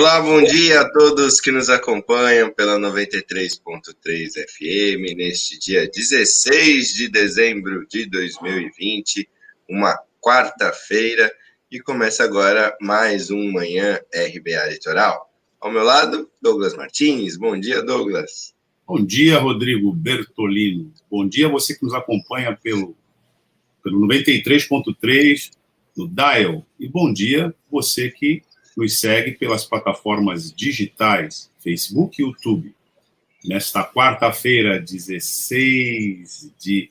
Olá, bom dia a todos que nos acompanham pela 93.3 FM neste dia 16 de dezembro de 2020, uma quarta-feira, e começa agora mais um Manhã RBA Litoral. Ao meu lado, Douglas Martins. Bom dia, Douglas. Bom dia, Rodrigo Bertolini. Bom dia a você que nos acompanha pelo 93.3 no Dial. E bom dia você que nos segue pelas plataformas digitais, Facebook e YouTube. Nesta quarta-feira, 16 de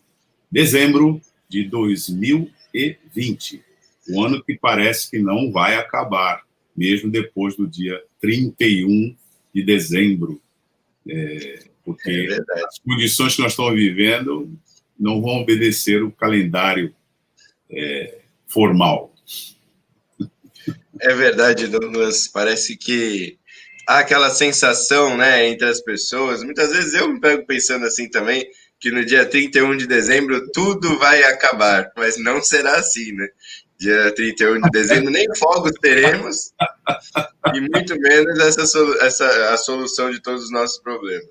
dezembro de 2020. Um ano que parece que não vai acabar, mesmo depois do dia 31 de dezembro. Porque as condições que nós estamos vivendo não vão obedecer o calendário formal. É verdade, Douglas. Parece que há aquela sensação, né, entre as pessoas. Muitas vezes eu me pego pensando assim também, que no dia 31 de dezembro tudo vai acabar, mas não será assim, né? Dia 31 de dezembro nem fogos teremos, e muito menos a solução de todos os nossos problemas.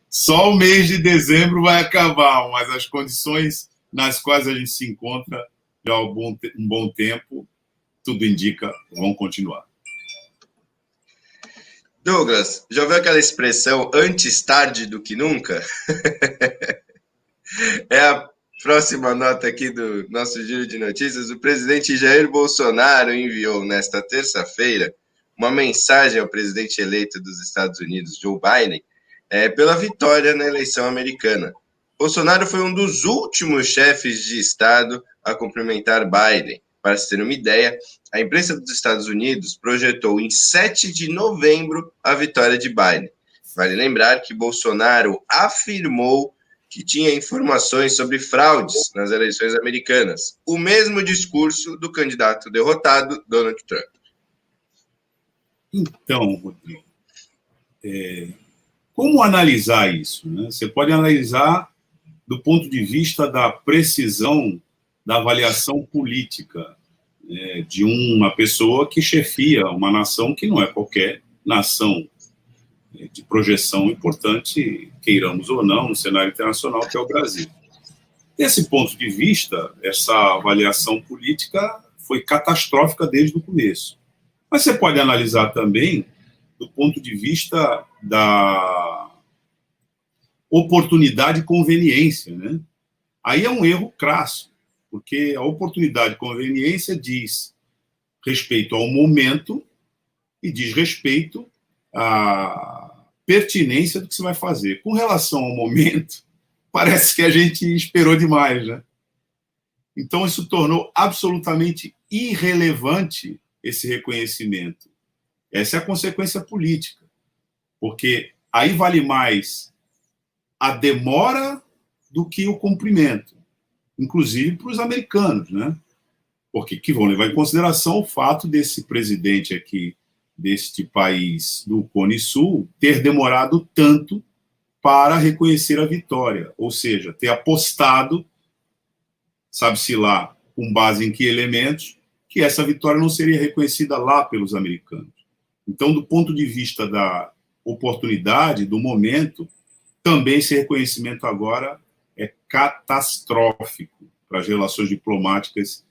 Só o mês de dezembro vai acabar, mas as condições nas quais a gente se encontra já há um bom tempo, tudo indica, vão continuar. Douglas, já ouviu aquela expressão antes tarde do que nunca? É a próxima nota aqui do nosso giro de notícias. O presidente Jair Bolsonaro enviou nesta terça-feira uma mensagem ao presidente eleito dos Estados Unidos, Joe Biden, pela vitória na eleição americana. Bolsonaro foi um dos últimos chefes de Estado a cumprimentar Biden. Para se ter uma ideia, a imprensa dos Estados Unidos projetou em 7 de novembro a vitória de Biden. Vale lembrar que Bolsonaro afirmou que tinha informações sobre fraudes nas eleições americanas. O mesmo discurso do candidato derrotado, Donald Trump. Então, Rodrigo, como analisar isso, né? Você pode analisar do ponto de vista da precisão da avaliação política de uma pessoa que chefia uma nação que não é qualquer nação de projeção importante, queiramos ou não, no cenário internacional, que é o Brasil. Desse ponto de vista, essa avaliação política foi catastrófica desde o começo. Mas você pode analisar também do ponto de vista da oportunidade e conveniência, né? Aí é um erro crasso, porque a oportunidade e conveniência diz respeito ao momento e diz respeito à pertinência do que se vai fazer. Com relação ao momento, parece que a gente esperou demais, né? Então, isso tornou absolutamente irrelevante esse reconhecimento. Essa é a consequência política, porque aí vale mais a demora do que o cumprimento, inclusive para os americanos, né? Porque que vão levar em consideração o fato desse presidente aqui, deste país do Cone Sul, ter demorado tanto para reconhecer a vitória, ou seja, ter apostado, sabe-se lá, com base em que elementos, que essa vitória não seria reconhecida lá pelos americanos. Então, do ponto de vista da oportunidade, do momento, também esse reconhecimento agora é catastrófico para as relações diplomáticas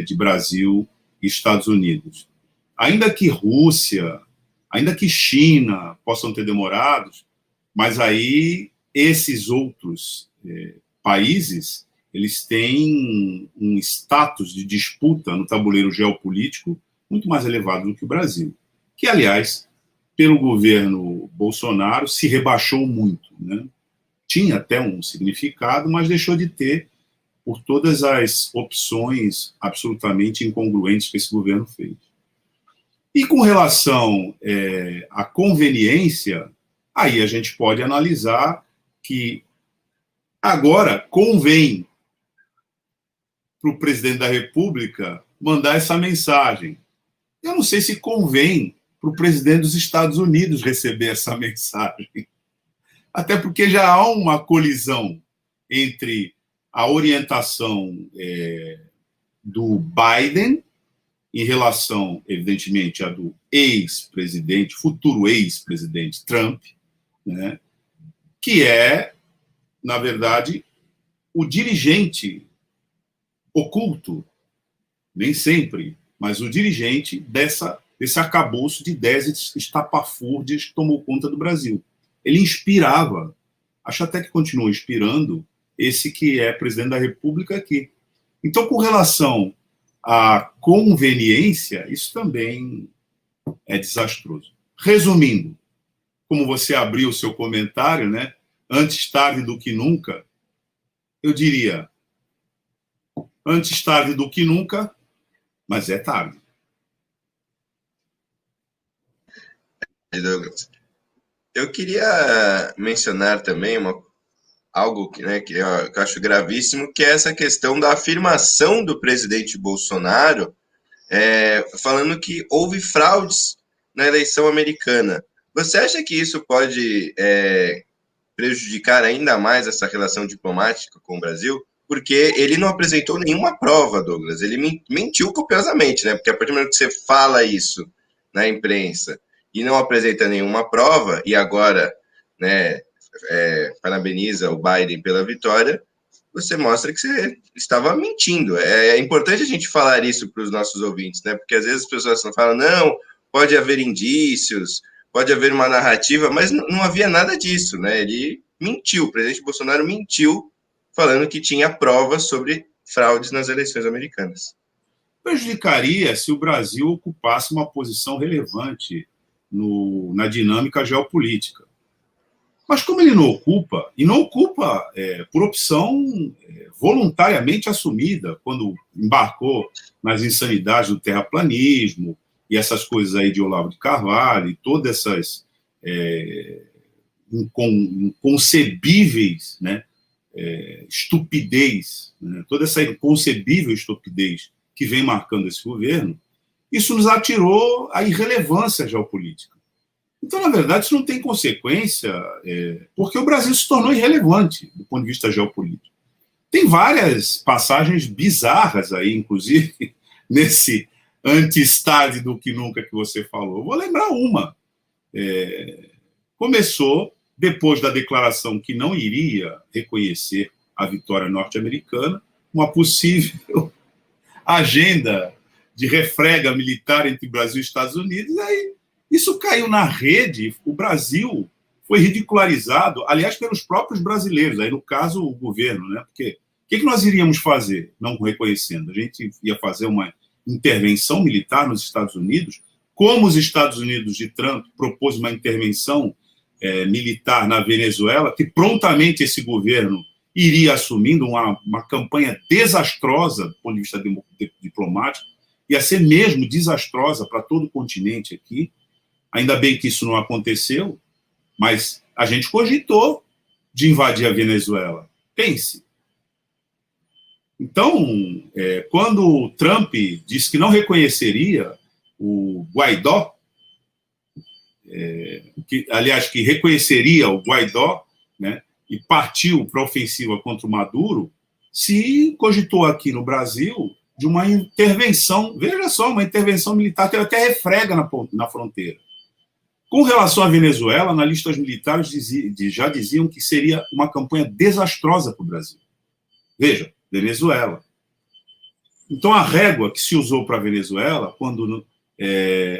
de Brasil e Estados Unidos. Ainda que Rússia, ainda que China possam ter demorado, mas aí esses outros países, eles têm um status de disputa no tabuleiro geopolítico muito mais elevado do que o Brasil, que, aliás, pelo governo Bolsonaro, se rebaixou muito, né? Tinha até um significado, mas deixou de ter por todas as opções absolutamente incongruentes que esse governo fez. E com relação à conveniência, aí a gente pode analisar que agora convém para o presidente da República mandar essa mensagem. Eu não sei se convém para o presidente dos Estados Unidos receber essa mensagem. Até porque já há uma colisão entre a orientação do Biden em relação, evidentemente, a do ex-presidente, futuro ex-presidente Trump, né, que é, na verdade, o dirigente oculto, nem sempre, mas o dirigente desse arcabouço de ideias estapafúrdias que tomou conta do Brasil. Ele inspirava, acho até que continua inspirando, esse que é presidente da República aqui. Então, com relação à conveniência, isso também é desastroso. Resumindo, como você abriu o seu comentário, né, antes tarde do que nunca, eu diria, antes tarde do que nunca, mas é tarde. Douglas, eu queria mencionar também algo que, né, que eu acho gravíssimo, que é essa questão da afirmação do presidente Bolsonaro, falando que houve fraudes na eleição americana. Você acha que isso pode prejudicar ainda mais essa relação diplomática com o Brasil? Porque ele não apresentou nenhuma prova, Douglas. Ele mentiu copiosamente, né? Porque a partir do momento que você fala isso na imprensa e não apresenta nenhuma prova, e agora, né, parabeniza o Biden pela vitória, você mostra que você estava mentindo. É importante a gente falar isso para os nossos ouvintes, né? Porque às vezes as pessoas falam, não, pode haver indícios, pode haver uma narrativa, mas não havia nada disso, né? Ele mentiu, o presidente Bolsonaro mentiu, falando que tinha provas sobre fraudes nas eleições americanas. Prejudicaria se o Brasil ocupasse uma posição relevante na dinâmica geopolítica. Mas como ele não ocupa, e não ocupa por opção voluntariamente assumida, quando embarcou nas insanidades do terraplanismo, e essas coisas aí de Olavo de Carvalho, e todas essas inconcebíveis, né, estupidez, né, toda essa inconcebível estupidez que vem marcando esse governo, isso nos atirou à irrelevância geopolítica. Então, na verdade, isso não tem consequência, porque o Brasil se tornou irrelevante do ponto de vista geopolítico. Tem várias passagens bizarras aí, inclusive, nesse antes tarde do que nunca que você falou. Eu vou lembrar uma. Começou depois da declaração que não iria reconhecer a vitória norte-americana, uma possível agenda de refrega militar entre Brasil e Estados Unidos, aí isso caiu na rede, o Brasil foi ridicularizado, aliás, pelos próprios brasileiros, aí no caso o governo, né? Porque o que nós iríamos fazer, não reconhecendo? A gente ia fazer uma intervenção militar nos Estados Unidos, como os Estados Unidos de Trump propôs uma intervenção militar na Venezuela, que prontamente esse governo iria assumindo uma campanha desastrosa do ponto de vista diplomático, ia ser mesmo desastrosa para todo o continente aqui. Ainda bem que isso não aconteceu, mas a gente cogitou de invadir a Venezuela. Pense. Então, quando o Trump disse que não reconheceria o Guaidó, aliás, que reconheceria o Guaidó, né, e partiu para a ofensiva contra o Maduro, se cogitou aqui no Brasil de uma intervenção, veja só, uma intervenção militar, teve até refrega na fronteira. Com relação à Venezuela, analistas militares já diziam que seria uma campanha desastrosa para o Brasil. Veja, Venezuela. Então, a régua que se usou para a Venezuela, quando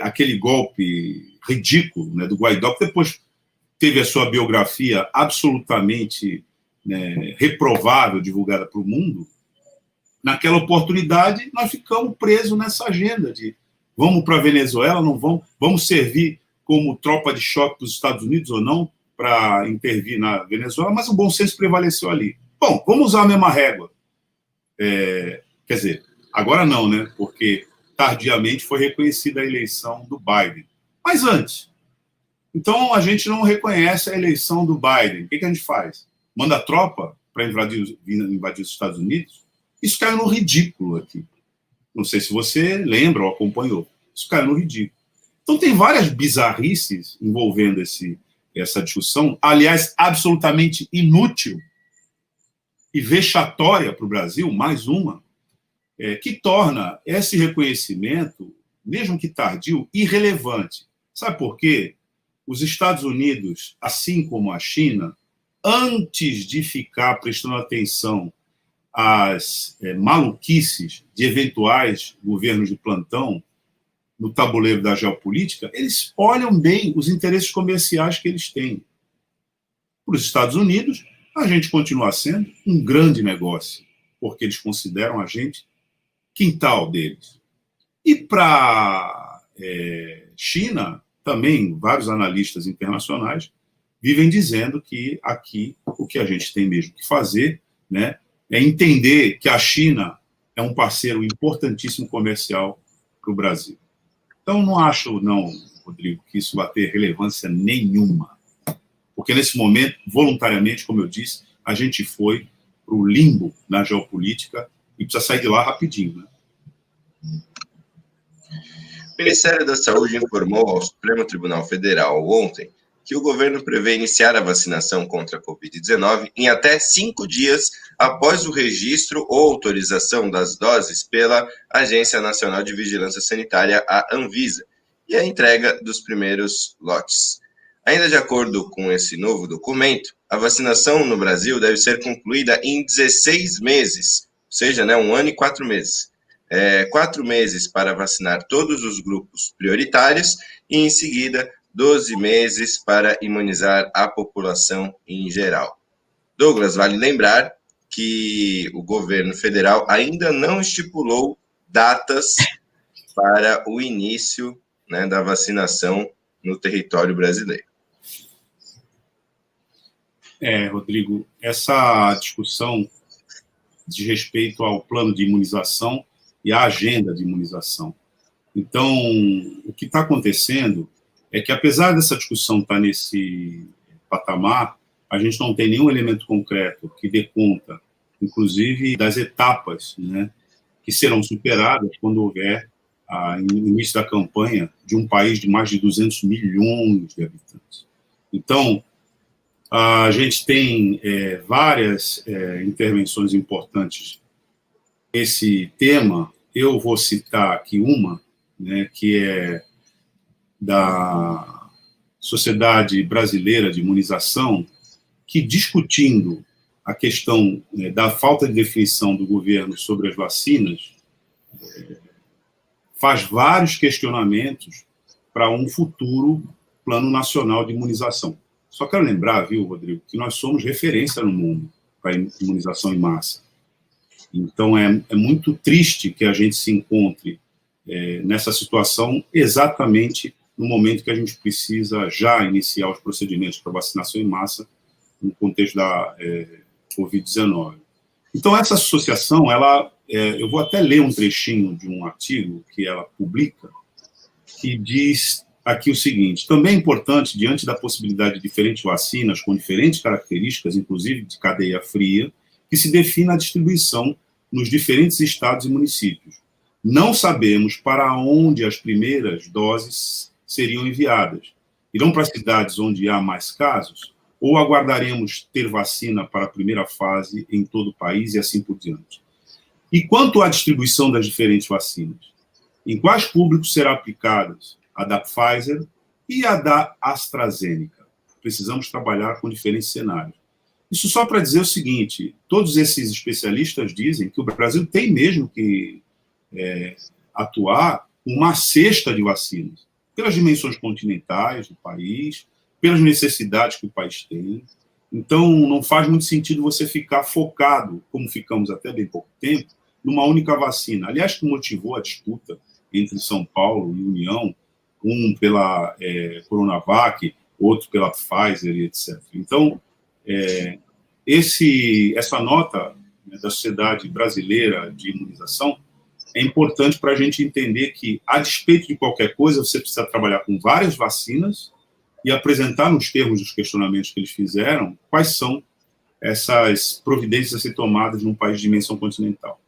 aquele golpe ridículo, né, do Guaidó, que depois teve a sua biografia absolutamente, né, reprovável, divulgada para o mundo, naquela oportunidade nós ficamos presos nessa agenda de vamos para a Venezuela, não vamos servir como tropa de choque para os Estados Unidos ou não, para intervir na Venezuela, mas o bom senso prevaleceu ali. Bom, vamos usar a mesma régua. Quer dizer, agora não, né? Porque tardiamente foi reconhecida a eleição do Biden. Mas antes. Então, a gente não reconhece a eleição do Biden. O que a gente faz? Manda tropa para invadir os Estados Unidos? Isso caiu no ridículo aqui. Não sei se você lembra ou acompanhou. Isso caiu no ridículo. Então, tem várias bizarrices envolvendo essa discussão, aliás, absolutamente inútil e vexatória para o Brasil, mais uma, que torna esse reconhecimento, mesmo que tardio, irrelevante. Sabe por quê? Os Estados Unidos, assim como a China, antes de ficar prestando atenção às maluquices de eventuais governos de plantão no tabuleiro da geopolítica, eles olham bem os interesses comerciais que eles têm. Para os Estados Unidos, a gente continua sendo um grande negócio, porque eles consideram a gente quintal deles. E para a China, também vários analistas internacionais vivem dizendo que aqui o que a gente tem mesmo que fazer, né, é entender que a China é um parceiro importantíssimo comercial para o Brasil. Então, não acho, não, Rodrigo, que isso vai ter relevância nenhuma. Porque, nesse momento, voluntariamente, como eu disse, a gente foi para o limbo na geopolítica e precisa sair de lá rapidinho, né? O Ministério da Saúde informou ao Supremo Tribunal Federal ontem que o governo prevê iniciar a vacinação contra a Covid-19 em até 5 dias após o registro ou autorização das doses pela Agência Nacional de Vigilância Sanitária, a Anvisa, e a entrega dos primeiros lotes. Ainda de acordo com esse novo documento, a vacinação no Brasil deve ser concluída em 16 meses, ou seja, 1 ano e 4 meses. 4 meses para vacinar todos os grupos prioritários e, em seguida, 12 meses para imunizar a população em geral. Douglas, vale lembrar que o governo federal ainda não estipulou datas para o início, né, da vacinação no território brasileiro. Rodrigo, essa discussão diz respeito ao plano de imunização e à agenda de imunização. Então, o que está acontecendo é que, apesar dessa discussão estar nesse patamar, a gente não tem nenhum elemento concreto que dê conta, inclusive, das etapas, né, que serão superadas quando houver o início da campanha de um país de mais de 200 milhões de habitantes. Então, a gente tem várias intervenções importantes nesse tema. Eu vou citar aqui uma, né, que é da Sociedade Brasileira de Imunização, que, discutindo a questão da falta de definição do governo sobre as vacinas, faz vários questionamentos para um futuro Plano Nacional de Imunização. Só quero lembrar, viu, Rodrigo, que nós somos referência no mundo para imunização em massa. Então, é muito triste que a gente se encontre nessa situação exatamente no momento que a gente precisa já iniciar os procedimentos para vacinação em massa no contexto da Covid-19. Então, essa associação, eu vou até ler um trechinho de um artigo que ela publica, que diz aqui o seguinte: também é importante, diante da possibilidade de diferentes vacinas com diferentes características, inclusive de cadeia fria, que se defina a distribuição nos diferentes estados e municípios. Não sabemos para onde as primeiras doses seriam enviadas. Irão para cidades onde há mais casos? Ou aguardaremos ter vacina para a primeira fase em todo o país e assim por diante? E quanto à distribuição das diferentes vacinas? Em quais públicos serão aplicadas a da Pfizer e a da AstraZeneca? Precisamos trabalhar com diferentes cenários. Isso só para dizer o seguinte: todos esses especialistas dizem que o Brasil tem mesmo que atuar com uma cesta de vacinas, pelas dimensões continentais do país, pelas necessidades que o país tem. Então, não faz muito sentido você ficar focado, como ficamos até bem pouco tempo, numa única vacina. Aliás, que motivou a disputa entre São Paulo e União, um pela Coronavac, outro pela Pfizer, etc. Então, essa nota, né, da Sociedade Brasileira de Imunização é importante para a gente entender que, a despeito de qualquer coisa, você precisa trabalhar com várias vacinas e apresentar nos termos dos questionamentos que eles fizeram quais são essas providências a ser tomadas num país de dimensão continental.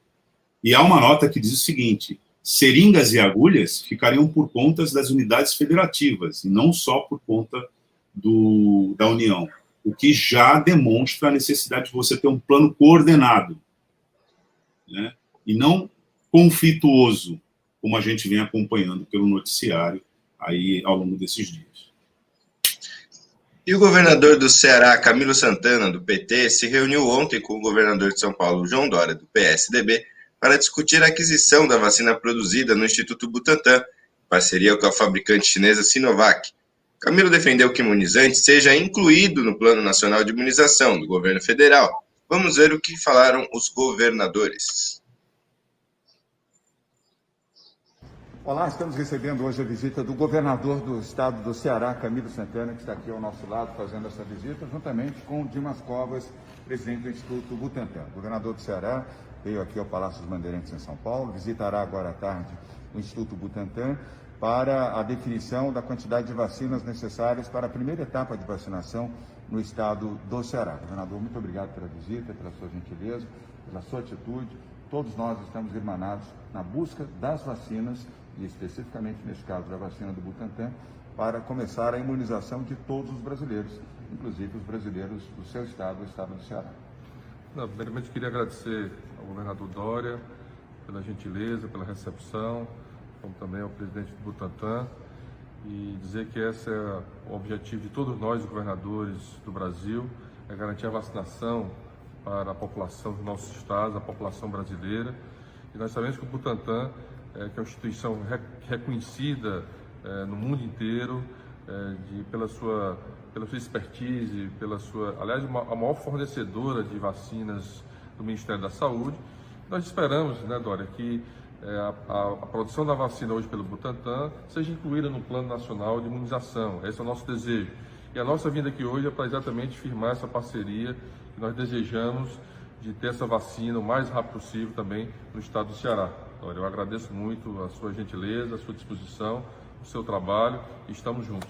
E há uma nota que diz o seguinte: seringas e agulhas ficariam por conta das unidades federativas, e não só por conta da União, o que já demonstra a necessidade de você ter um plano coordenado, né? E não conflituoso, como a gente vem acompanhando pelo noticiário aí ao longo desses dias. E o governador do Ceará, Camilo Santana, do PT, se reuniu ontem com o governador de São Paulo, João Dória, do PSDB, para discutir a aquisição da vacina produzida no Instituto Butantan, em parceria com a fabricante chinesa Sinovac. Camilo defendeu que o imunizante seja incluído no Plano Nacional de Imunização do governo federal. Vamos ver o que falaram os governadores. Olá, estamos recebendo hoje a visita do governador do estado do Ceará, Camilo Santana, que está aqui ao nosso lado fazendo essa visita, juntamente com Dimas Covas, presidente do Instituto Butantan. O governador do Ceará veio aqui ao Palácio dos Bandeirantes em São Paulo, visitará agora à tarde o Instituto Butantan para a definição da quantidade de vacinas necessárias para a primeira etapa de vacinação no estado do Ceará. Governador, muito obrigado pela visita, pela sua gentileza, pela sua atitude. Todos nós estamos irmanados na busca das vacinas, e especificamente nesse caso da vacina do Butantan, para começar a imunização de todos os brasileiros, inclusive os brasileiros do seu estado, o estado do Ceará. Primeiramente, queria agradecer ao governador Dória pela gentileza, pela recepção, como também ao presidente do Butantan, e dizer que esse é o objetivo de todos nós, os governadores do Brasil, é garantir a vacinação para a população dos nossos estados, a população brasileira. E nós sabemos que o Butantan, que é uma instituição reconhecida no mundo inteiro, pela sua expertise, aliás, a maior fornecedora de vacinas do Ministério da Saúde. Nós esperamos, né, Dória, que a produção da vacina hoje pelo Butantan seja incluída no Plano Nacional de Imunização. Esse é o nosso desejo. E a nossa vinda aqui hoje é para exatamente firmar essa parceria que nós desejamos de ter essa vacina o mais rápido possível também no estado do Ceará. Dória, eu agradeço muito a sua gentileza, a sua disposição, o seu trabalho, e estamos juntos.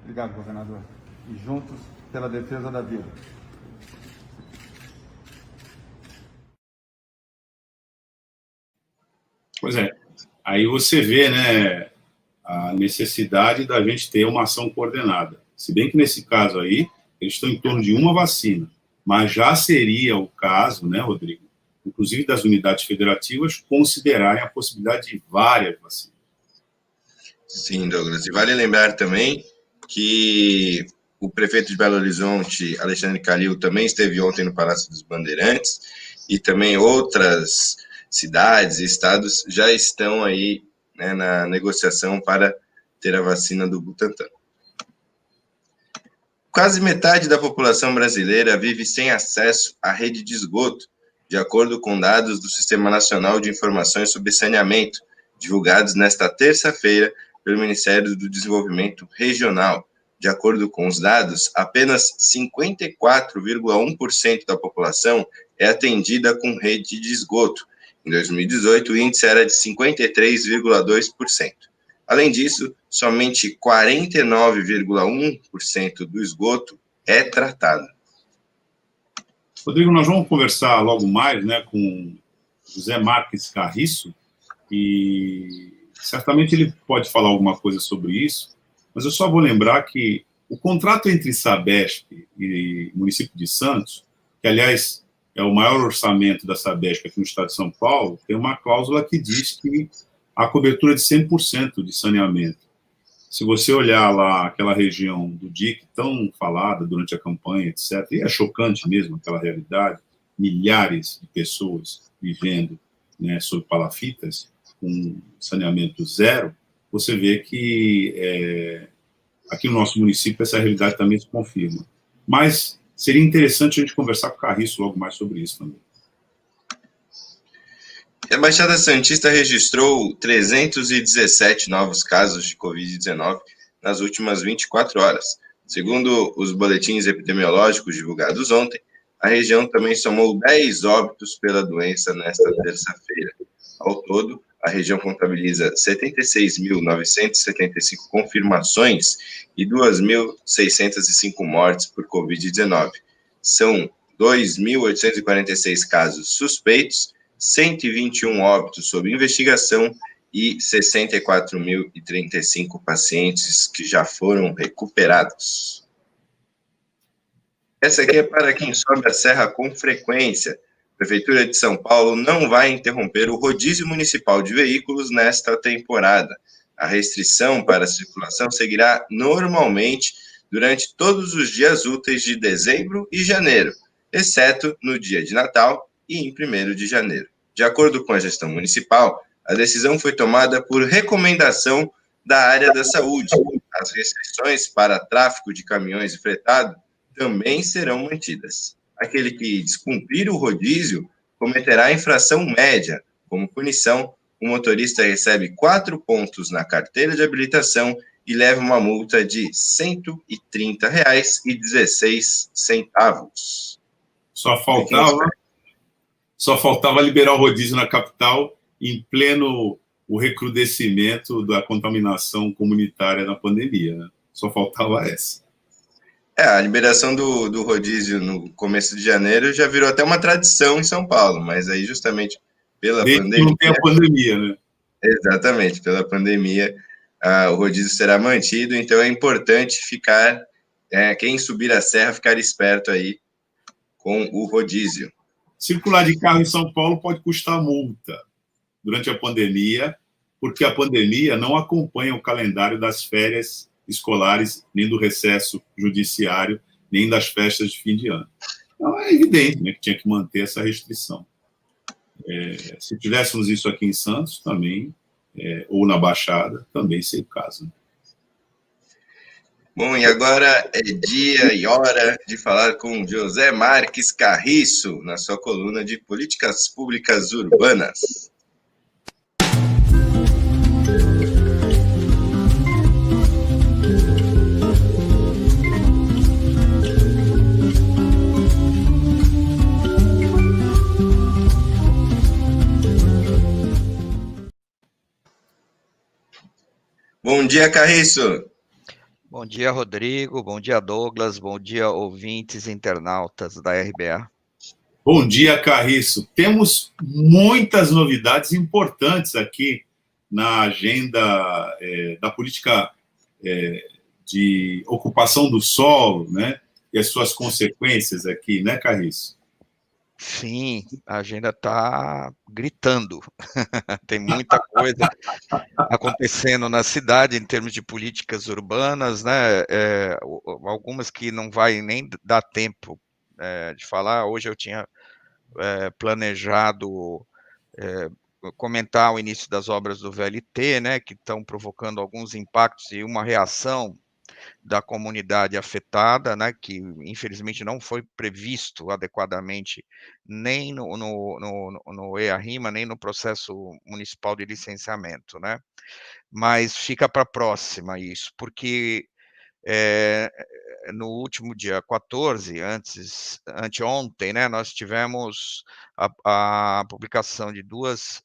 Obrigado, governador. E juntos pela defesa da vida. Pois é, aí você vê, né, a necessidade da gente ter uma ação coordenada. Se bem que nesse caso aí, eles estão em torno de uma vacina, mas já seria o caso, né, Rodrigo, inclusive das unidades federativas, considerarem a possibilidade de várias vacinas. Sim, Douglas. E vale lembrar também que o prefeito de Belo Horizonte, Alexandre Calil, também esteve ontem no Palácio dos Bandeirantes, e também outras cidades e estados já estão aí, né, na negociação para ter a vacina do Butantan. Quase metade da população brasileira vive sem acesso à rede de esgoto, de acordo com dados do Sistema Nacional de Informações sobre Saneamento, divulgados nesta terça-feira pelo Ministério do Desenvolvimento Regional. De acordo com os dados, apenas 54,1% da população é atendida com rede de esgoto. Em 2018, o índice era de 53,2%. Além disso, somente 49,1% do esgoto é tratado. Rodrigo, nós vamos conversar logo mais, né, com José Marques Carriço, e certamente ele pode falar alguma coisa sobre isso, mas eu só vou lembrar que o contrato entre Sabesp e município de Santos, que, aliás, é o maior orçamento da Sabesp aqui no estado de São Paulo, tem uma cláusula que diz que há cobertura de 100% de saneamento. Se você olhar lá aquela região do DIC, tão falada durante a campanha, etc., e é chocante mesmo aquela realidade, milhares de pessoas vivendo, né, sob palafitas, com saneamento zero, você vê que aqui no nosso município essa realidade também se confirma. Mas seria interessante a gente conversar com o Carriço logo mais sobre isso também. A Baixada Santista registrou 317 novos casos de Covid-19 nas últimas 24 horas. Segundo os boletins epidemiológicos divulgados ontem, a região também somou 10 óbitos pela doença nesta terça-feira. Ao todo, a região contabiliza 76.975 confirmações e 2.605 mortes por Covid-19. São 2.846 casos suspeitos, 121 óbitos sob investigação e 64.035 pacientes que já foram recuperados. Essa aqui é para quem sobe a serra com frequência. Prefeitura de São Paulo não vai interromper o rodízio municipal de veículos nesta temporada. A restrição para a circulação seguirá normalmente durante todos os dias úteis de dezembro e janeiro, exceto no dia de Natal e em 1º de janeiro. De acordo com a gestão municipal, a decisão foi tomada por recomendação da área da saúde. As restrições para tráfego de caminhões e fretado também serão mantidas. Aquele que descumprir o rodízio cometerá infração média. Como punição, o motorista recebe 4 pontos na carteira de habilitação e leva uma multa de R$ 130,16. Só faltava liberar o rodízio na capital em pleno o recrudescimento da contaminação comunitária na pandemia, né? Só faltava essa. A liberação do rodízio no começo de janeiro já virou até uma tradição em São Paulo, mas aí justamente pela Desde pandemia... que não tem a pandemia, né? Exatamente, pela pandemia, o rodízio será mantido, então é importante ficar, quem subir a serra, ficar esperto aí com o rodízio. Circular de carro em São Paulo pode custar multa durante a pandemia, porque a pandemia não acompanha o calendário das férias escolares, nem do recesso judiciário, nem das festas de fim de ano. Então, é evidente, né, que tinha que manter essa restrição. Se tivéssemos isso aqui em Santos, também, ou na Baixada, também seria o caso. Bom, e agora é dia e hora de falar com José Marques Carriço, na sua coluna de Políticas Públicas Urbanas. Bom dia, Carriço. Bom dia, Rodrigo. Bom dia, Douglas. Bom dia, ouvintes internautas da RBA. Bom dia, Carriço. Temos muitas novidades importantes aqui na agenda da política de ocupação do solo, né? E as suas consequências aqui, né, Carriço? Sim, a agenda está gritando. Tem muita coisa acontecendo na cidade em termos de políticas urbanas, né? Algumas que não vai nem dar tempo de falar. Hoje eu tinha planejado comentar o início das obras do VLT, né? Que estão provocando alguns impactos e uma reação da comunidade afetada, né, que infelizmente não foi previsto adequadamente nem no EA-RIMA, nem no processo municipal de licenciamento, né, mas fica para a próxima isso, porque no último dia 14, anteontem, né, nós tivemos a publicação de 2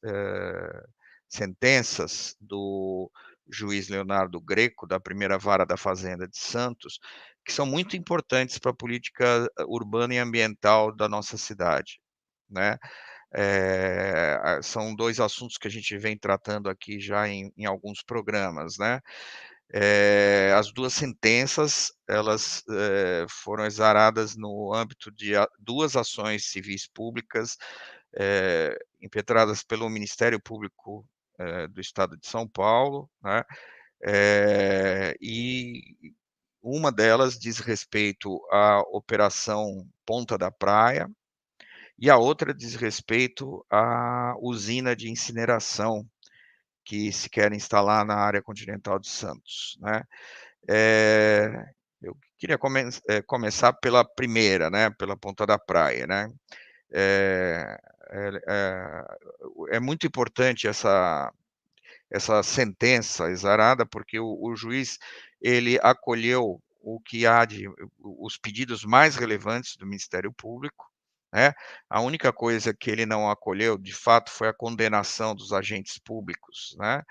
sentenças do juiz Leonardo Greco, da primeira vara da Fazenda de Santos, que são muito importantes para a política urbana e ambiental da nossa cidade, né? São 2 assuntos que a gente vem tratando aqui já em alguns programas, né? As 2 sentenças, elas foram exaradas no âmbito de 2 ações civis públicas, impetradas pelo Ministério Público do Estado de São Paulo, né? E uma delas diz respeito à Operação Ponta da Praia, e a outra diz respeito à usina de incineração que se quer instalar na área continental de Santos, né? Eu queria começar pela primeira, né? Pela Ponta da Praia, né? É muito importante essa sentença exarada, porque o juiz, ele acolheu os pedidos mais relevantes do Ministério Público, né? A única coisa que ele não acolheu, de fato, foi a condenação dos agentes públicos, né?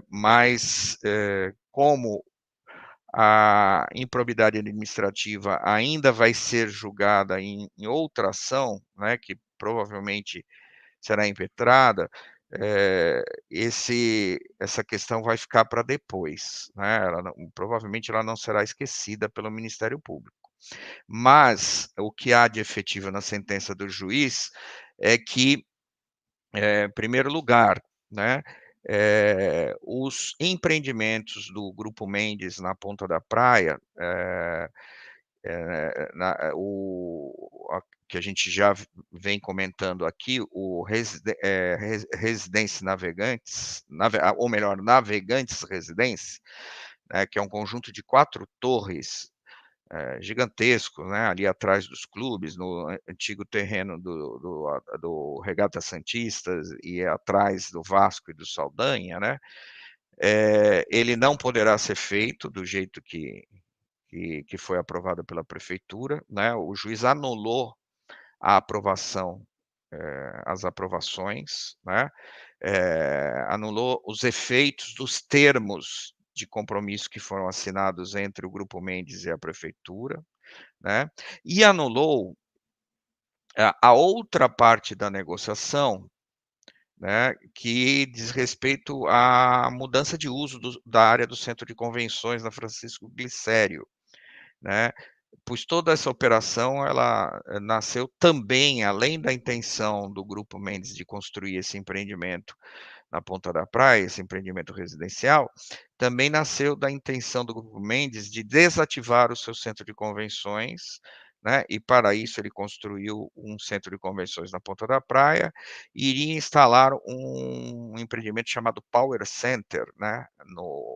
Mas, como a improbidade administrativa ainda vai ser julgada em outra ação, né, que provavelmente será impetrada, essa questão vai ficar para depois, né? Provavelmente ela não será esquecida pelo Ministério Público. Mas o que há de efetivo na sentença do juiz é que, em primeiro lugar, né, os empreendimentos do Grupo Mendes na Ponta da Praia, que a gente já vem comentando aqui, o Residência Navegantes, ou melhor, Navegantes Residência, né, que é um conjunto de 4 torres gigantesco, né, ali atrás dos clubes, no antigo terreno do Regata Santistas e atrás do Vasco e do Saldanha, né, ele não poderá ser feito do jeito que foi aprovado pela prefeitura, né, o juiz anulou a aprovação, as aprovações, né, anulou os efeitos dos termos de compromisso que foram assinados entre o Grupo Mendes e a prefeitura, né, e anulou a outra parte da negociação, né, que diz respeito à mudança de uso da área do Centro de Convenções na Francisco Glicério, né, pois toda essa operação ela nasceu também, além da intenção do Grupo Mendes de construir esse empreendimento na Ponta da Praia, esse empreendimento residencial, também nasceu da intenção do Grupo Mendes de desativar o seu centro de convenções, né, e para isso ele construiu um centro de convenções na Ponta da Praia e iria instalar um empreendimento chamado Power Center, né,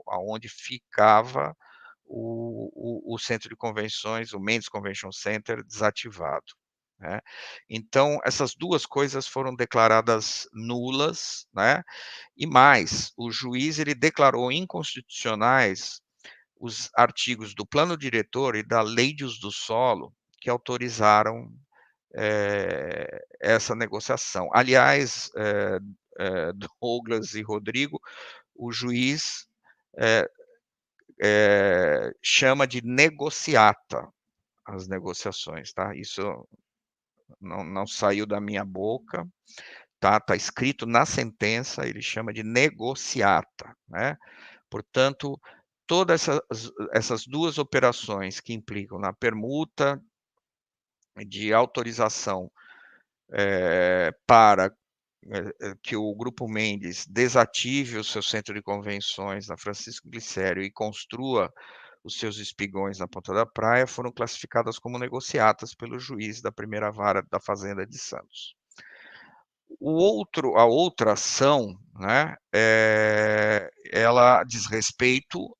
aonde ficava o centro de convenções, o Mendes Convention Center, desativado, né. Então, essas 2 coisas foram declaradas nulas, né, e mais, o juiz ele declarou inconstitucionais os artigos do plano diretor e da lei de uso do solo que autorizaram, essa negociação. Aliás, Douglas e Rodrigo, o juiz, eh chama de negociata as negociações, tá? Isso não saiu da minha boca, tá? Tá escrito na sentença, ele chama de negociata, né? Portanto, todas essas 2 operações que implicam na permuta de autorização, para que o Grupo Mendes desative o seu centro de convenções na Francisco Glicério e construa os seus espigões na Ponta da Praia, foram classificadas como negociatas pelo juiz da primeira vara da Fazenda de Santos. A outra ação, né, ela diz respeito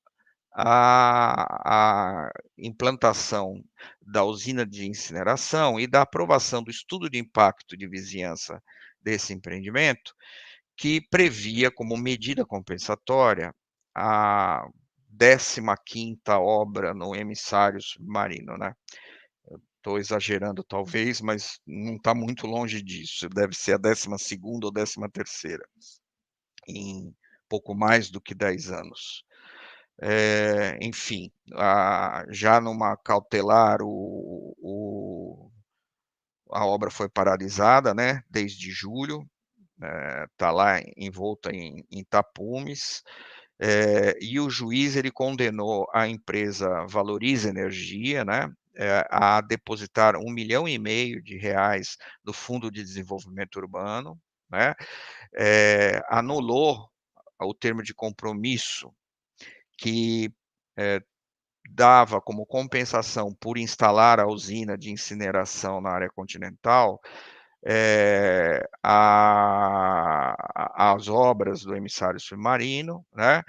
à implantação da usina de incineração e da aprovação do estudo de impacto de vizinhança desse empreendimento, que previa como medida compensatória a 15ª obra no emissário submarino, né. Estou exagerando talvez, mas não está muito longe disso, deve ser a 12ª ou 13ª, em pouco mais do que 10 anos. Enfim, já numa cautelar a obra foi paralisada, né, desde julho, está lá envolta em tapumes, e o juiz ele condenou a empresa Valoriza Energia, né, a depositar R$1,5 milhão no Fundo de Desenvolvimento Urbano, né, anulou o termo de compromisso que dava como compensação por instalar a usina de incineração na área continental, as obras do emissário submarino, né,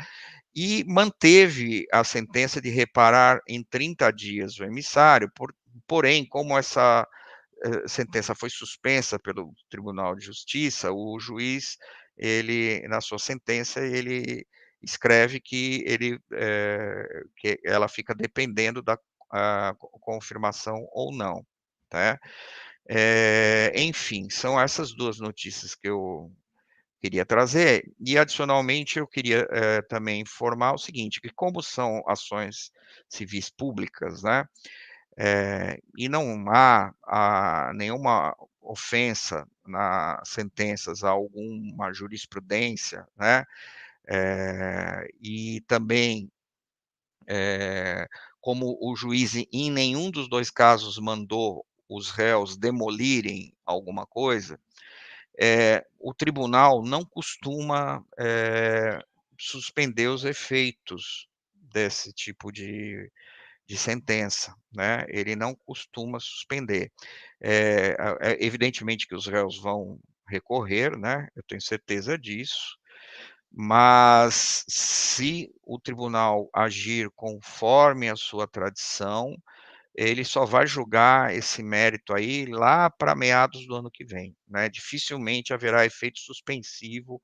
e manteve a sentença de reparar em 30 dias o emissário, porém, como essa sentença foi suspensa pelo Tribunal de Justiça, o juiz, ele, na sua sentença, ele escreve que que ela fica dependendo da confirmação ou não, tá. Enfim, são essas 2 notícias que eu queria trazer, e adicionalmente eu queria, também informar o seguinte, que como são ações civis públicas, né, e não há nenhuma ofensa nas sentenças a alguma jurisprudência, né, e também, como o juiz em nenhum dos dois casos mandou os réus demolirem alguma coisa, o tribunal não costuma suspender os efeitos desse tipo de sentença, né? Ele não costuma suspender. Evidentemente que os réus vão recorrer, né? Eu tenho certeza disso, mas se o tribunal agir conforme a sua tradição, ele só vai julgar esse mérito aí lá para meados do ano que vem, né? Dificilmente haverá efeito suspensivo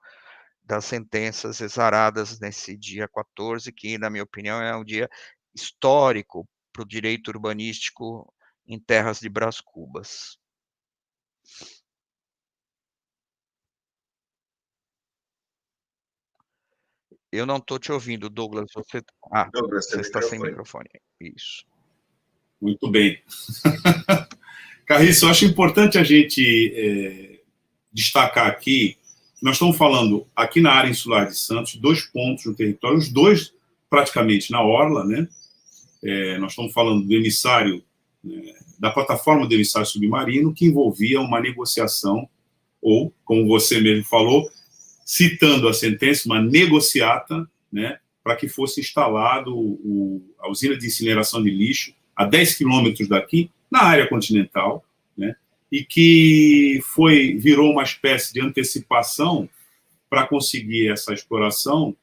das sentenças exaradas nesse dia 14, que, na minha opinião, é um dia histórico para o direito urbanístico em terras de Brás Cubas. Eu não estou te ouvindo, Douglas. Douglas, Você seu está sem microfone. microfone. Isso. Muito bem. Carriço, eu acho importante a gente destacar aqui, nós estamos falando aqui na área insular de Santos, 2 pontos no território, os 2 praticamente na orla, né? Nós estamos falando do emissário, da plataforma do emissário submarino, que envolvia uma negociação, ou, como você mesmo falou, citando a sentença, uma negociata, né, para que fosse instalado a usina de incineração de lixo a 10 quilômetros daqui, na área continental, né, e que virou uma espécie de antecipação para conseguir essa exploração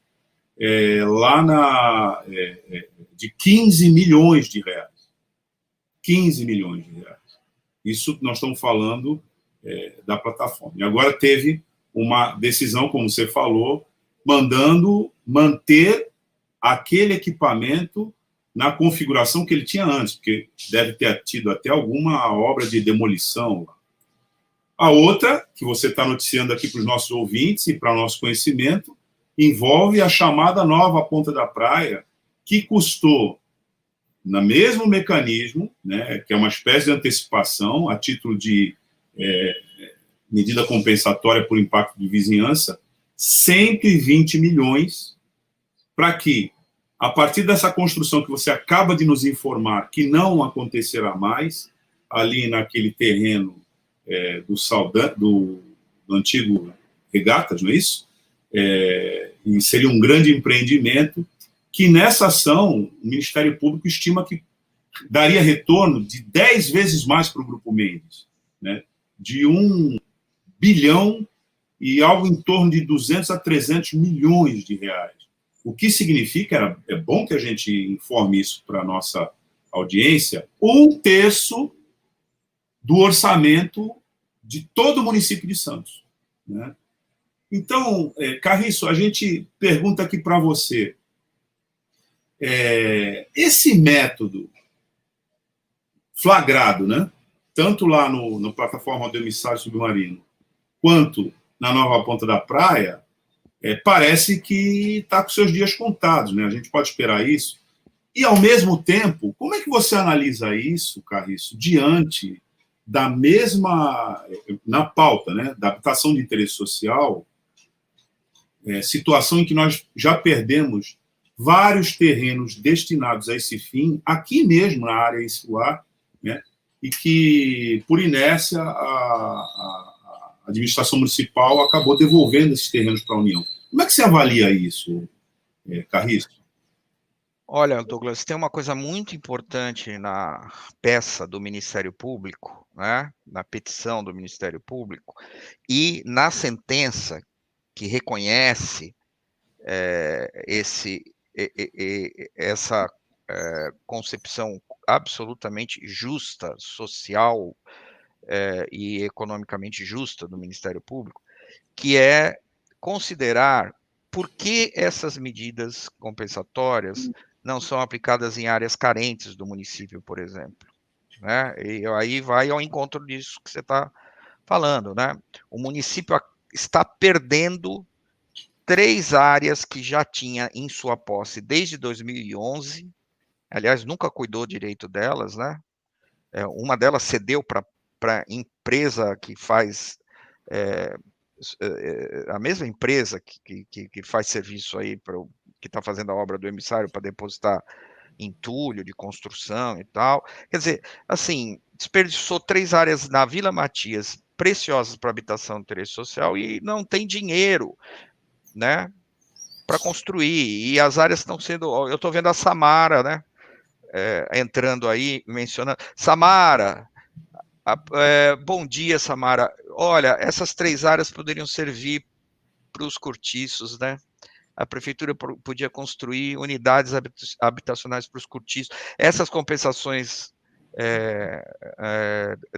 lá de 15 milhões de reais. 15 milhões de reais. Isso nós estamos falando da plataforma. E agora teve uma decisão, como você falou, mandando manter aquele equipamento na configuração que ele tinha antes, porque deve ter tido até alguma obra de demolição. A outra, que você está noticiando aqui para os nossos ouvintes e para o nosso conhecimento, envolve a chamada nova Ponta da Praia, que custou, no mesmo mecanismo, né, que é uma espécie de antecipação, a título de medida compensatória por impacto de vizinhança, 120 milhões, para que, a partir dessa construção que você acaba de nos informar, que não acontecerá mais, ali naquele terreno do antigo Regatas, não é isso? E seria um grande empreendimento, que nessa ação, o Ministério Público estima que daria retorno de 10 vezes mais para o Grupo Mendes, né? De 1 bilhão e algo em torno de 200 a 300 milhões de reais. O que significa, é bom que a gente informe isso para a nossa audiência, 1/3 do orçamento de todo o município de Santos, né? Então, Carriço, a gente pergunta aqui para você, esse método flagrado, né, tanto lá no plataforma do emissário submarino, quanto na nova Ponta da Praia, parece que está com seus dias contados, né? A gente pode esperar isso. E, ao mesmo tempo, como é que você analisa isso, Carriço, diante da mesma, na pauta, né, da habitação de interesse social, situação em que nós já perdemos vários terrenos destinados a esse fim, aqui mesmo na área insular, né, e que, por inércia, a administração municipal acabou devolvendo esses terrenos para a União. Como é que você avalia isso, Carriço? Olha, Douglas, tem uma coisa muito importante na peça do Ministério Público, né, na petição do Ministério Público, e na sentença que reconhece essa concepção absolutamente justa, social e economicamente justa do Ministério Público, que é considerar por que essas medidas compensatórias não são aplicadas em áreas carentes do município, por exemplo, né? E aí vai ao encontro disso que você está falando, né? O município está perdendo 3 áreas que já tinha em sua posse desde 2011, aliás, nunca cuidou direito delas, né? Uma delas cedeu para empresa que faz a mesma empresa que faz serviço aí que está fazendo a obra do emissário para depositar entulho de construção e tal. Quer dizer, assim, desperdiçou 3 áreas na Vila Matias preciosas para habitação de interesse social e não tem dinheiro, né, para construir. E as áreas estão sendo... Eu estou vendo a Samara, né, entrando aí, mencionando... Samara, bom dia, Samara. Olha, essas 3 áreas poderiam servir para os cortiços, né? A prefeitura podia construir unidades habitacionais para os cortiços. Essas compensações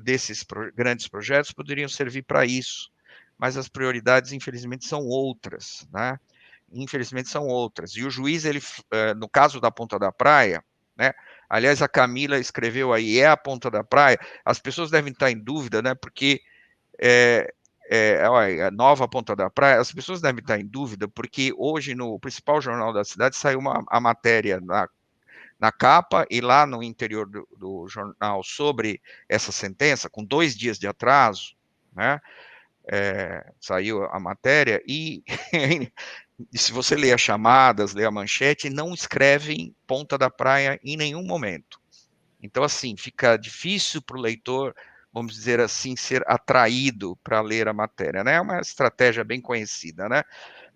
desses grandes projetos poderiam servir para isso, mas as prioridades, infelizmente, são outras, né? Infelizmente, são outras. E o juiz, ele, no caso da Ponta da Praia, né? Aliás, a Camila escreveu aí, a Ponta da Praia, as pessoas devem estar em dúvida, né? Porque a nova Ponta da Praia, as pessoas devem estar em dúvida, porque hoje no principal jornal da cidade saiu a matéria na capa e lá no interior do jornal sobre essa sentença, com 2 dias de atraso, né? Saiu a matéria e se você ler as chamadas, ler a manchete, não escrevem Ponta da Praia em nenhum momento. Então, assim, fica difícil para o leitor, vamos dizer assim, ser atraído para ler a matéria, né? É uma estratégia bem conhecida, né?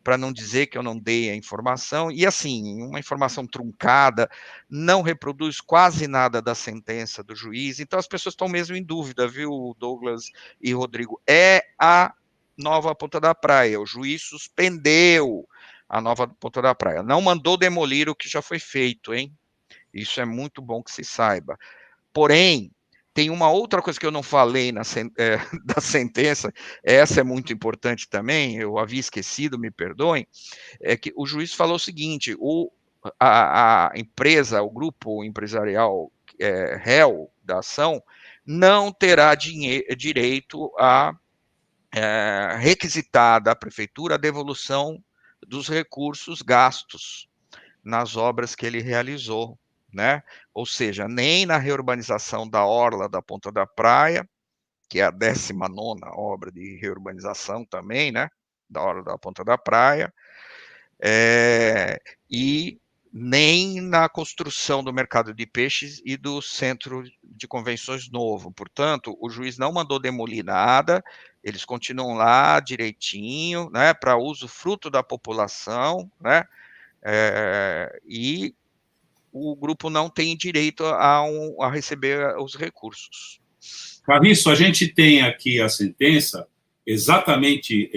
Para não dizer que eu não dei a informação, e assim, uma informação truncada, não reproduz quase nada da sentença do juiz, então as pessoas estão mesmo em dúvida, viu, Douglas e Rodrigo? É a nova Ponta da Praia, o juiz suspendeu a nova Ponta da Praia, não mandou demolir o que já foi feito, hein? Isso é muito bom que se saiba. Porém, tem uma outra coisa que eu não falei da sentença, essa é muito importante também, eu havia esquecido, me perdoem, é que o juiz falou o seguinte, a empresa, o grupo empresarial réu da ação, não terá direito a requisitar da prefeitura a devolução dos recursos gastos nas obras que ele realizou, né? Ou seja, nem na reurbanização da orla da Ponta da Praia, que é a 19ª obra de reurbanização também, né? Da orla da Ponta da Praia, e nem na construção do mercado de peixes e do centro de convenções novo. Portanto, o juiz não mandou demolir nada, eles continuam lá direitinho, né? Para uso fruto da população, né? E o grupo não tem direito a receber os recursos. Carriço, a gente tem aqui a sentença exatamente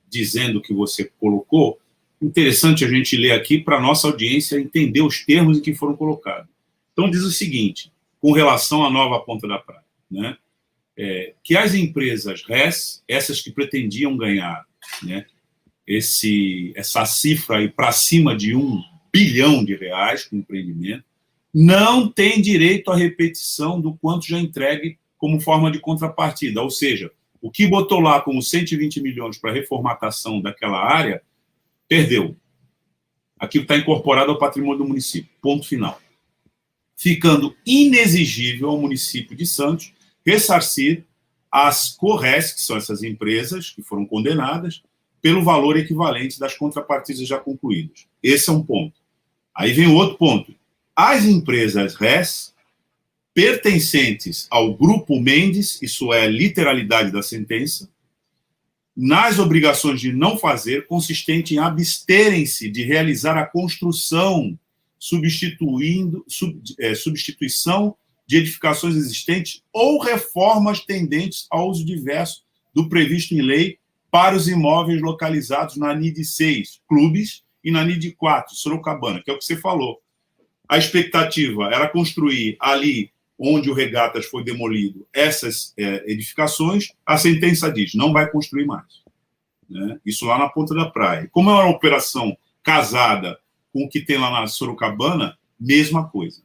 dizendo o que você colocou. Interessante a gente ler aqui para a nossa audiência entender os termos em que foram colocados. Então, diz o seguinte, com relação à nova Ponta da Praia, né? Que as empresas RES, essas que pretendiam ganhar, né, essa cifra aí para cima de R$1 bilhão com empreendimento, não tem direito à repetição do quanto já entregue como forma de contrapartida. Ou seja, o que botou lá como 120 milhões para reformatação daquela área, perdeu. Aquilo está incorporado ao patrimônio do município. Ponto final. Ficando inexigível ao município de Santos ressarcir as CORRES, que são essas empresas que foram condenadas, pelo valor equivalente das contrapartidas já concluídas. Esse é um ponto. Aí vem o outro ponto. As empresas RES, pertencentes ao Grupo Mendes, isso é a literalidade da sentença, nas obrigações de não fazer, consistente em absterem-se de realizar a construção, substituição de edificações existentes ou reformas tendentes ao uso diverso do previsto em lei para os imóveis localizados na NID 6, clubes, e na NID 4, Sorocabana, que é o que você falou. A expectativa era construir ali onde o Regatas foi demolido essas edificações, a sentença diz, não vai construir mais. Né? Isso lá na Ponta da Praia. Como é uma operação casada com o que tem lá na Sorocabana, mesma coisa.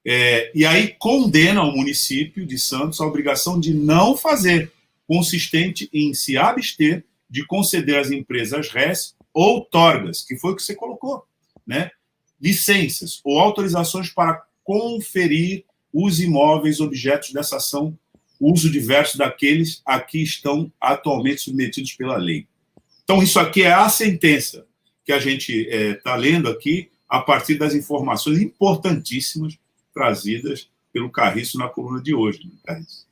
E aí condena o município de Santos a obrigação de não fazer, consistente em se abster de conceder às empresas RES outorgas, que foi o que você colocou, né? Licenças ou autorizações para conferir os imóveis objetos dessa ação, uso diverso daqueles a que estão atualmente submetidos pela lei. Então, isso aqui é a sentença que a gente está lendo aqui, a partir das informações importantíssimas trazidas pelo Carriço na coluna de hoje, né, Carriço?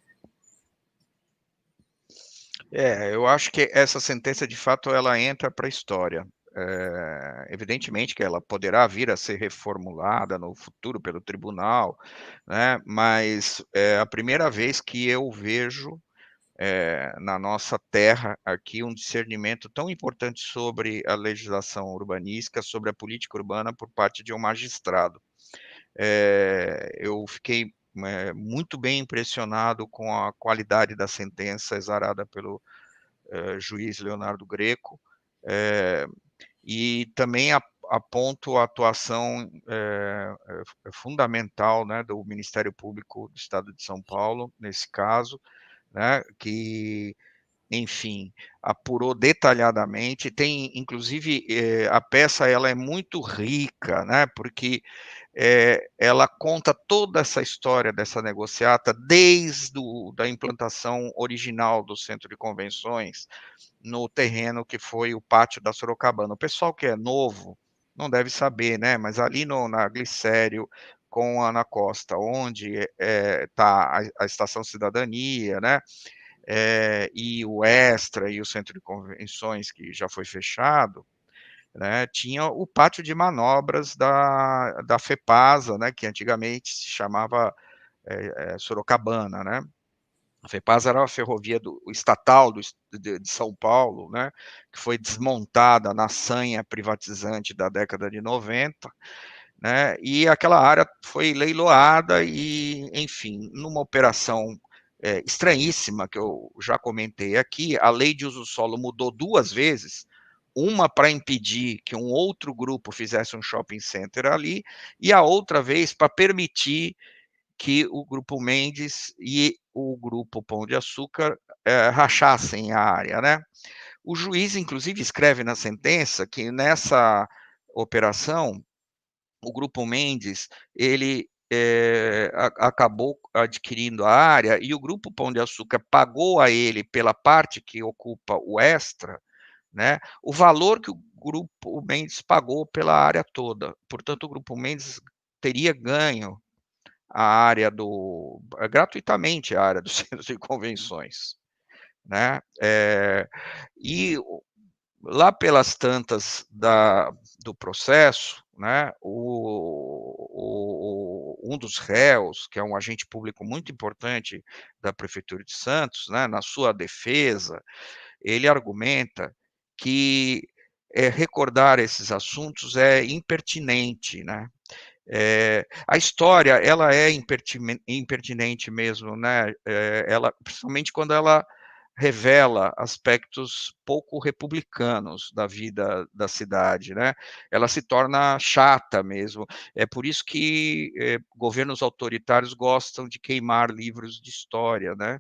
Eu acho que essa sentença, de fato, ela entra para a história. Evidentemente que ela poderá vir a ser reformulada no futuro pelo tribunal, né? Mas é a primeira vez que eu vejo na nossa terra aqui um discernimento tão importante sobre a legislação urbanística, sobre a política urbana por parte de um magistrado. Eu fiquei muito bem impressionado com a qualidade da sentença exarada pelo juiz Leonardo Greco, e também aponto a atuação fundamental, né, do Ministério Público do Estado de São Paulo, nesse caso, né, que, enfim, apurou detalhadamente. Tem, inclusive, a peça ela é muito rica, né, porque ela conta toda essa história dessa negociata desde da implantação original do Centro de Convenções no terreno que foi o Pátio da Sorocabana. O pessoal que é novo não deve saber, né? Mas ali na Glicério, com a Ana Costa, onde está a Estação Cidadania, né? E o Extra e o Centro de Convenções, que já foi fechado, né, tinha o pátio de manobras da FEPASA, né, que antigamente se chamava Sorocabana, né? A FEPASA era a ferrovia estatal de São Paulo, né, que foi desmontada na sanha privatizante da década de 90, né, e aquela área foi leiloada e, enfim, numa operação estranhíssima, que eu já comentei aqui, a lei de uso do solo mudou 2 vezes, uma para impedir que um outro grupo fizesse um shopping center ali, e a outra vez para permitir que o Grupo Mendes e o Grupo Pão de Açúcar rachassem a área, né? O juiz, inclusive, escreve na sentença que nessa operação, o Grupo Mendes, ele acabou adquirindo a área e o Grupo Pão de Açúcar pagou a ele pela parte que ocupa o Extra, né, o valor que o Grupo Mendes pagou pela área toda. Portanto, o Grupo Mendes teria ganho a área gratuitamente a área do Centro de Convenções, né? E lá pelas tantas do processo, né, um dos réus, que é um agente público muito importante da Prefeitura de Santos, né, na sua defesa, ele argumenta que recordar esses assuntos é impertinente, né? A história, ela é impertinente mesmo, né? Ela, principalmente quando ela revela aspectos pouco republicanos da vida da cidade, né? Ela se torna chata mesmo. É por isso que governos autoritários gostam de queimar livros de história, né?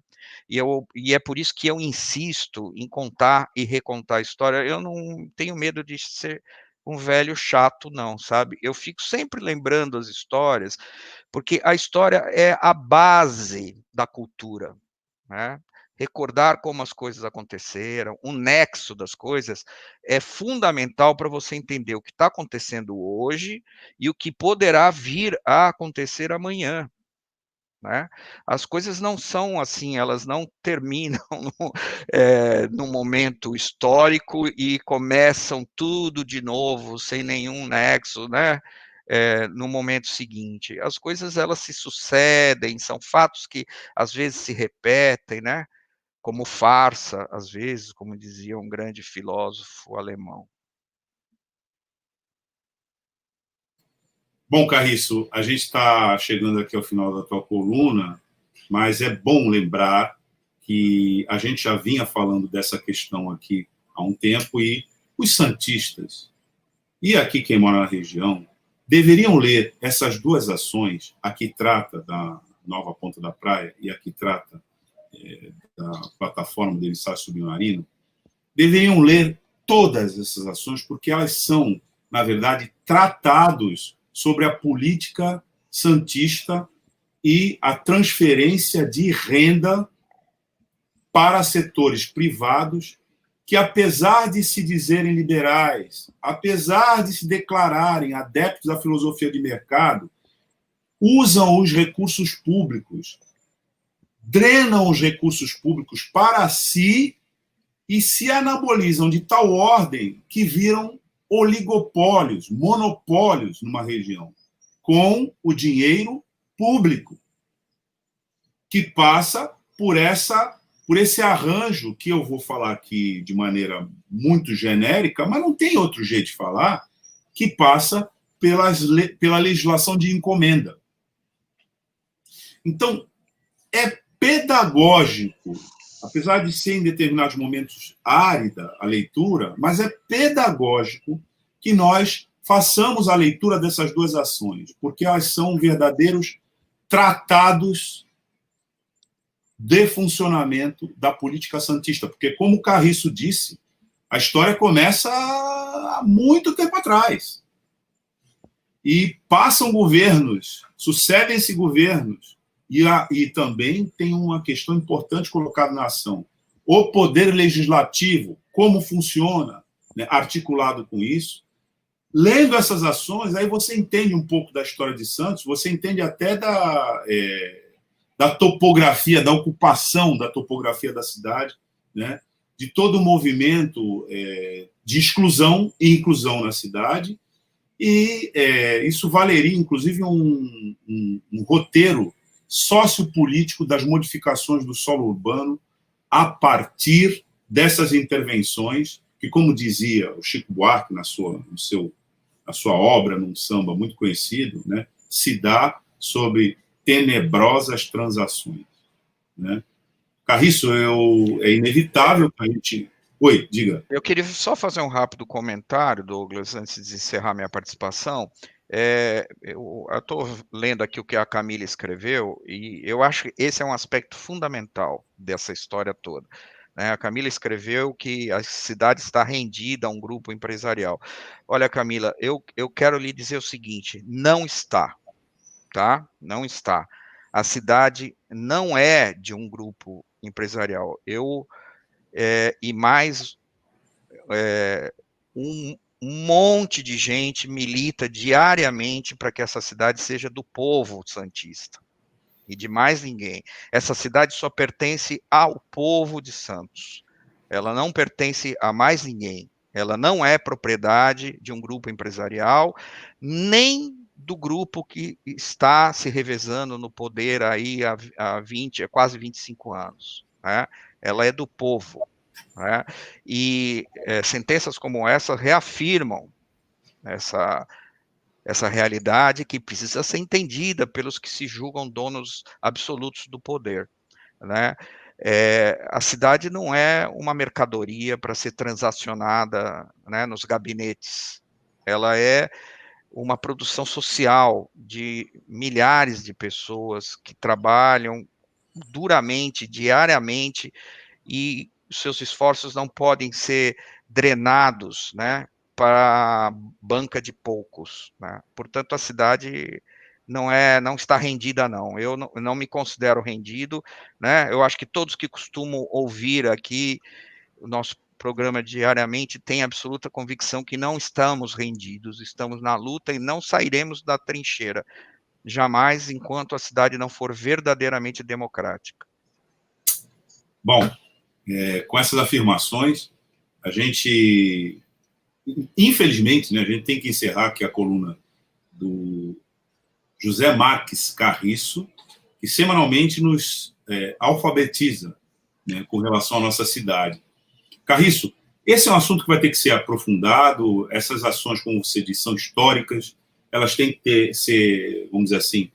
E é por isso que eu insisto em contar e recontar a história. Eu não tenho medo de ser um velho chato, não, sabe? Eu fico sempre lembrando as histórias, porque a história é a base da cultura, né? Recordar como as coisas aconteceram, o nexo das coisas é fundamental para você entender o que está acontecendo hoje e o que poderá vir a acontecer amanhã, né? As coisas não são assim, elas não terminam no momento histórico e começam tudo de novo, sem nenhum nexo, né? No momento seguinte. As coisas, elas se sucedem, são fatos que às vezes se repetem, né? Como farsa, às vezes, como dizia um grande filósofo alemão. Bom, Carriço, a gente está chegando aqui ao final da tua coluna, mas é bom lembrar que a gente já vinha falando dessa questão aqui há um tempo e os santistas, e aqui quem mora na região, deveriam ler essas 2 ações, a que trata da Nova Ponta da Praia e a que trata da plataforma de ensaio submarino, deveriam ler todas essas ações, porque elas são, na verdade, tratados sobre a política santista e a transferência de renda para setores privados que, apesar de se dizerem liberais, apesar de se declararem adeptos da filosofia de mercado, usam os recursos públicos, drenam os recursos públicos para si e se anabolizam de tal ordem que viram oligopólios, monopólios numa região, com o dinheiro público, que passa por esse arranjo, que eu vou falar aqui de maneira muito genérica, mas não tem outro jeito de falar, que passa pela legislação de encomenda. Então, é pedagógico, apesar de ser em determinados momentos árida a leitura, mas é pedagógico que nós façamos a leitura dessas duas ações, porque elas são verdadeiros tratados de funcionamento da política santista. Porque, como o Carriço disse, a história começa há muito tempo atrás. E passam governos, sucedem-se governos, e também tem uma questão importante colocada na ação. O poder legislativo, como funciona, né, articulado com isso. Lendo essas ações, aí você entende um pouco da história de Santos, você entende até da topografia, da ocupação da topografia da cidade, né, de todo o movimento de exclusão e inclusão na cidade, e isso valeria, inclusive, um roteiro sociopolítico das modificações do solo urbano a partir dessas intervenções que, como dizia o Chico Buarque na sua obra, num samba muito conhecido, né, se dá sobre tenebrosas transações. Né? Carriço, é inevitável que a gente... Oi, diga. Eu queria só fazer um rápido comentário, Douglas, antes de encerrar minha participação. Eu estou lendo aqui o que a Camila escreveu, e eu acho que esse é um aspecto fundamental dessa história toda. Né? A Camila escreveu que a cidade está rendida a um grupo empresarial. Olha, Camila, eu quero lhe dizer o seguinte, não está, tá? Não está. A cidade não é de um grupo empresarial. Um monte de gente milita diariamente para que essa cidade seja do povo santista e de mais ninguém. Essa cidade só pertence ao povo de Santos. Ela não pertence a mais ninguém. Ela não é propriedade de um grupo empresarial, nem do grupo que está se revezando no poder aí há quase 25 anos. Né? Ela é do povo. Né? E sentenças como essa reafirmam essa realidade que precisa ser entendida pelos que se julgam donos absolutos do poder. Né? A cidade não é uma mercadoria para ser transacionada, né, nos gabinetes. Ela é uma produção social de milhares de pessoas que trabalham duramente, diariamente, e seus esforços não podem ser drenados, né, para a banca de poucos. Né? Portanto, a cidade não está rendida, não. Eu não me considero rendido. Né? Eu acho que todos que costumam ouvir aqui o nosso programa diariamente têm absoluta convicção que não estamos rendidos, estamos na luta e não sairemos da trincheira, jamais, enquanto a cidade não for verdadeiramente democrática. Bom, com essas afirmações, a gente, infelizmente, né, a gente tem que encerrar aqui a coluna do José Marques Carriço, que semanalmente nos alfabetiza, né, com relação à nossa cidade. Carriço, esse é um assunto que vai ter que ser aprofundado, essas ações, como você disse, são históricas, elas têm que ser, vamos dizer assim,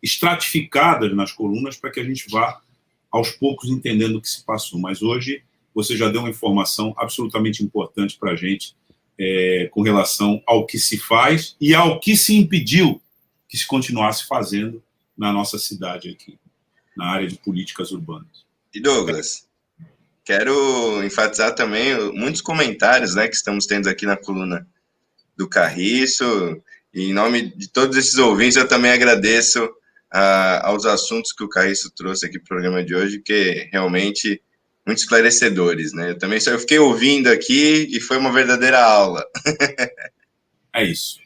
estratificadas nas colunas para que a gente vá aos poucos entendendo o que se passou. Mas hoje você já deu uma informação absolutamente importante para a gente com relação ao que se faz e ao que se impediu que se continuasse fazendo na nossa cidade aqui, na área de políticas urbanas. E Douglas, quero enfatizar também muitos comentários, né, que estamos tendo aqui na coluna do Carriço. E em nome de todos esses ouvintes, eu também agradeço aos assuntos que o Carriço trouxe aqui para o programa de hoje, que realmente muito esclarecedores, né? Eu fiquei ouvindo aqui e foi uma verdadeira aula. É isso.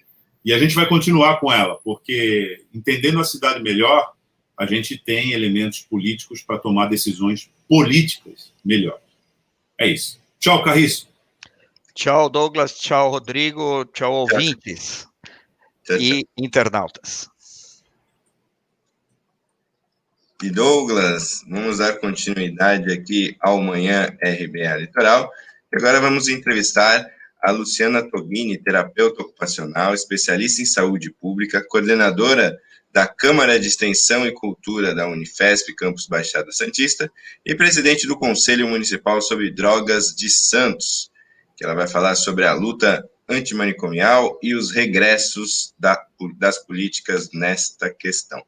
E a gente vai continuar com ela, porque entendendo a cidade melhor, a gente tem elementos políticos para tomar decisões políticas melhor. É isso. Tchau, Carriço. Tchau, Douglas. Tchau, Rodrigo. Tchau, ouvintes Tchau. E internautas. E Douglas, vamos dar continuidade aqui ao Manhã RBA Litoral. E agora vamos entrevistar a Luciana Tobini, terapeuta ocupacional, especialista em saúde pública, coordenadora da Câmara de Extensão e Cultura da Unifesp, Campus Baixada Santista, e presidente do Conselho Municipal sobre Drogas de Santos, que ela vai falar sobre a luta antimanicomial e os regressos das políticas nesta questão.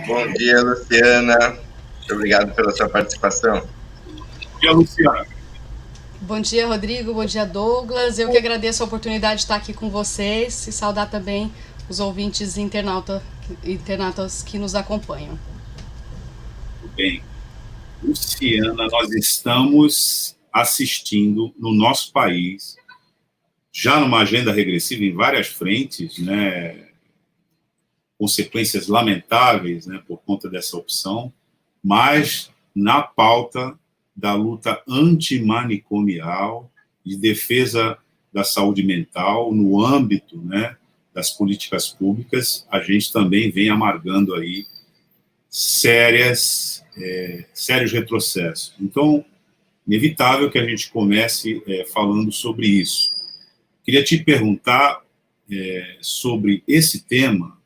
Bom dia, Luciana. Muito obrigado pela sua participação. Bom dia, Luciana. Bom dia, Rodrigo. Bom dia, Douglas. Eu que agradeço a oportunidade de estar aqui com vocês e saudar também os ouvintes e internautas que nos acompanham. Muito bem. Luciana, nós estamos assistindo no nosso país, já numa agenda regressiva em várias frentes, né, consequências lamentáveis, né, por conta dessa opção, mas na pauta da luta antimanicomial, de defesa da saúde mental, no âmbito, né, das políticas públicas, a gente também vem amargando aí sérios retrocessos. Então, inevitável que a gente comece falando sobre isso. Queria te perguntar sobre esse tema,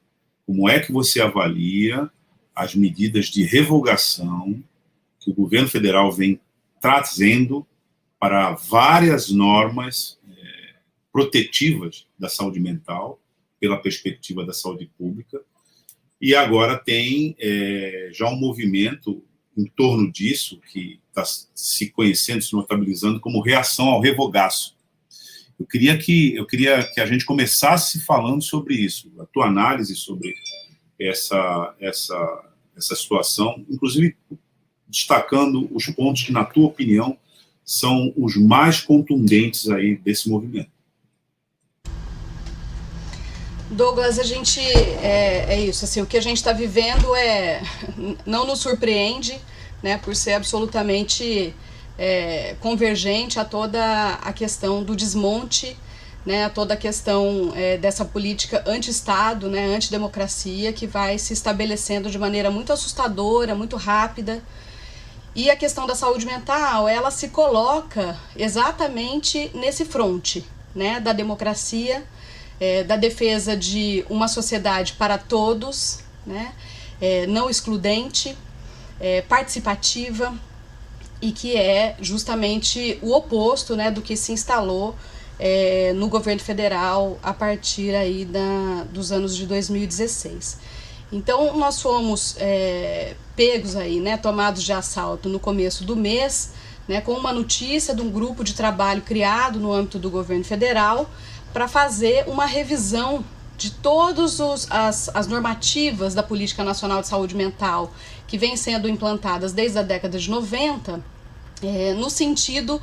como é que você avalia as medidas de revogação que o governo federal vem trazendo para várias normas protetivas da saúde mental, pela perspectiva da saúde pública, e agora tem já um movimento em torno disso, que está se conhecendo, se notabilizando como reação ao revogaço. Eu queria que a gente começasse falando sobre isso, a tua análise sobre essa situação, inclusive destacando os pontos que, na tua opinião, são os mais contundentes aí desse movimento. Douglas, a gente, é isso, assim, o que a gente está vivendo não nos surpreende, né, por ser absolutamente convergente a toda a questão do desmonte, né, a toda a questão dessa política anti-Estado, né, antidemocracia, que vai se estabelecendo de maneira muito assustadora, muito rápida. E a questão da saúde mental, ela se coloca exatamente nesse fronte, né, da democracia, da defesa de uma sociedade para todos, né, não excludente, participativa, e que é justamente o oposto, né, do que se instalou no governo federal a partir aí dos anos de 2016. Então, nós fomos pegos aí, né, tomados de assalto no começo do mês, né, com uma notícia de um grupo de trabalho criado no âmbito do governo federal para fazer uma revisão de todas as normativas da Política Nacional de Saúde Mental que vêm sendo implantadas desde a década de 90, no sentido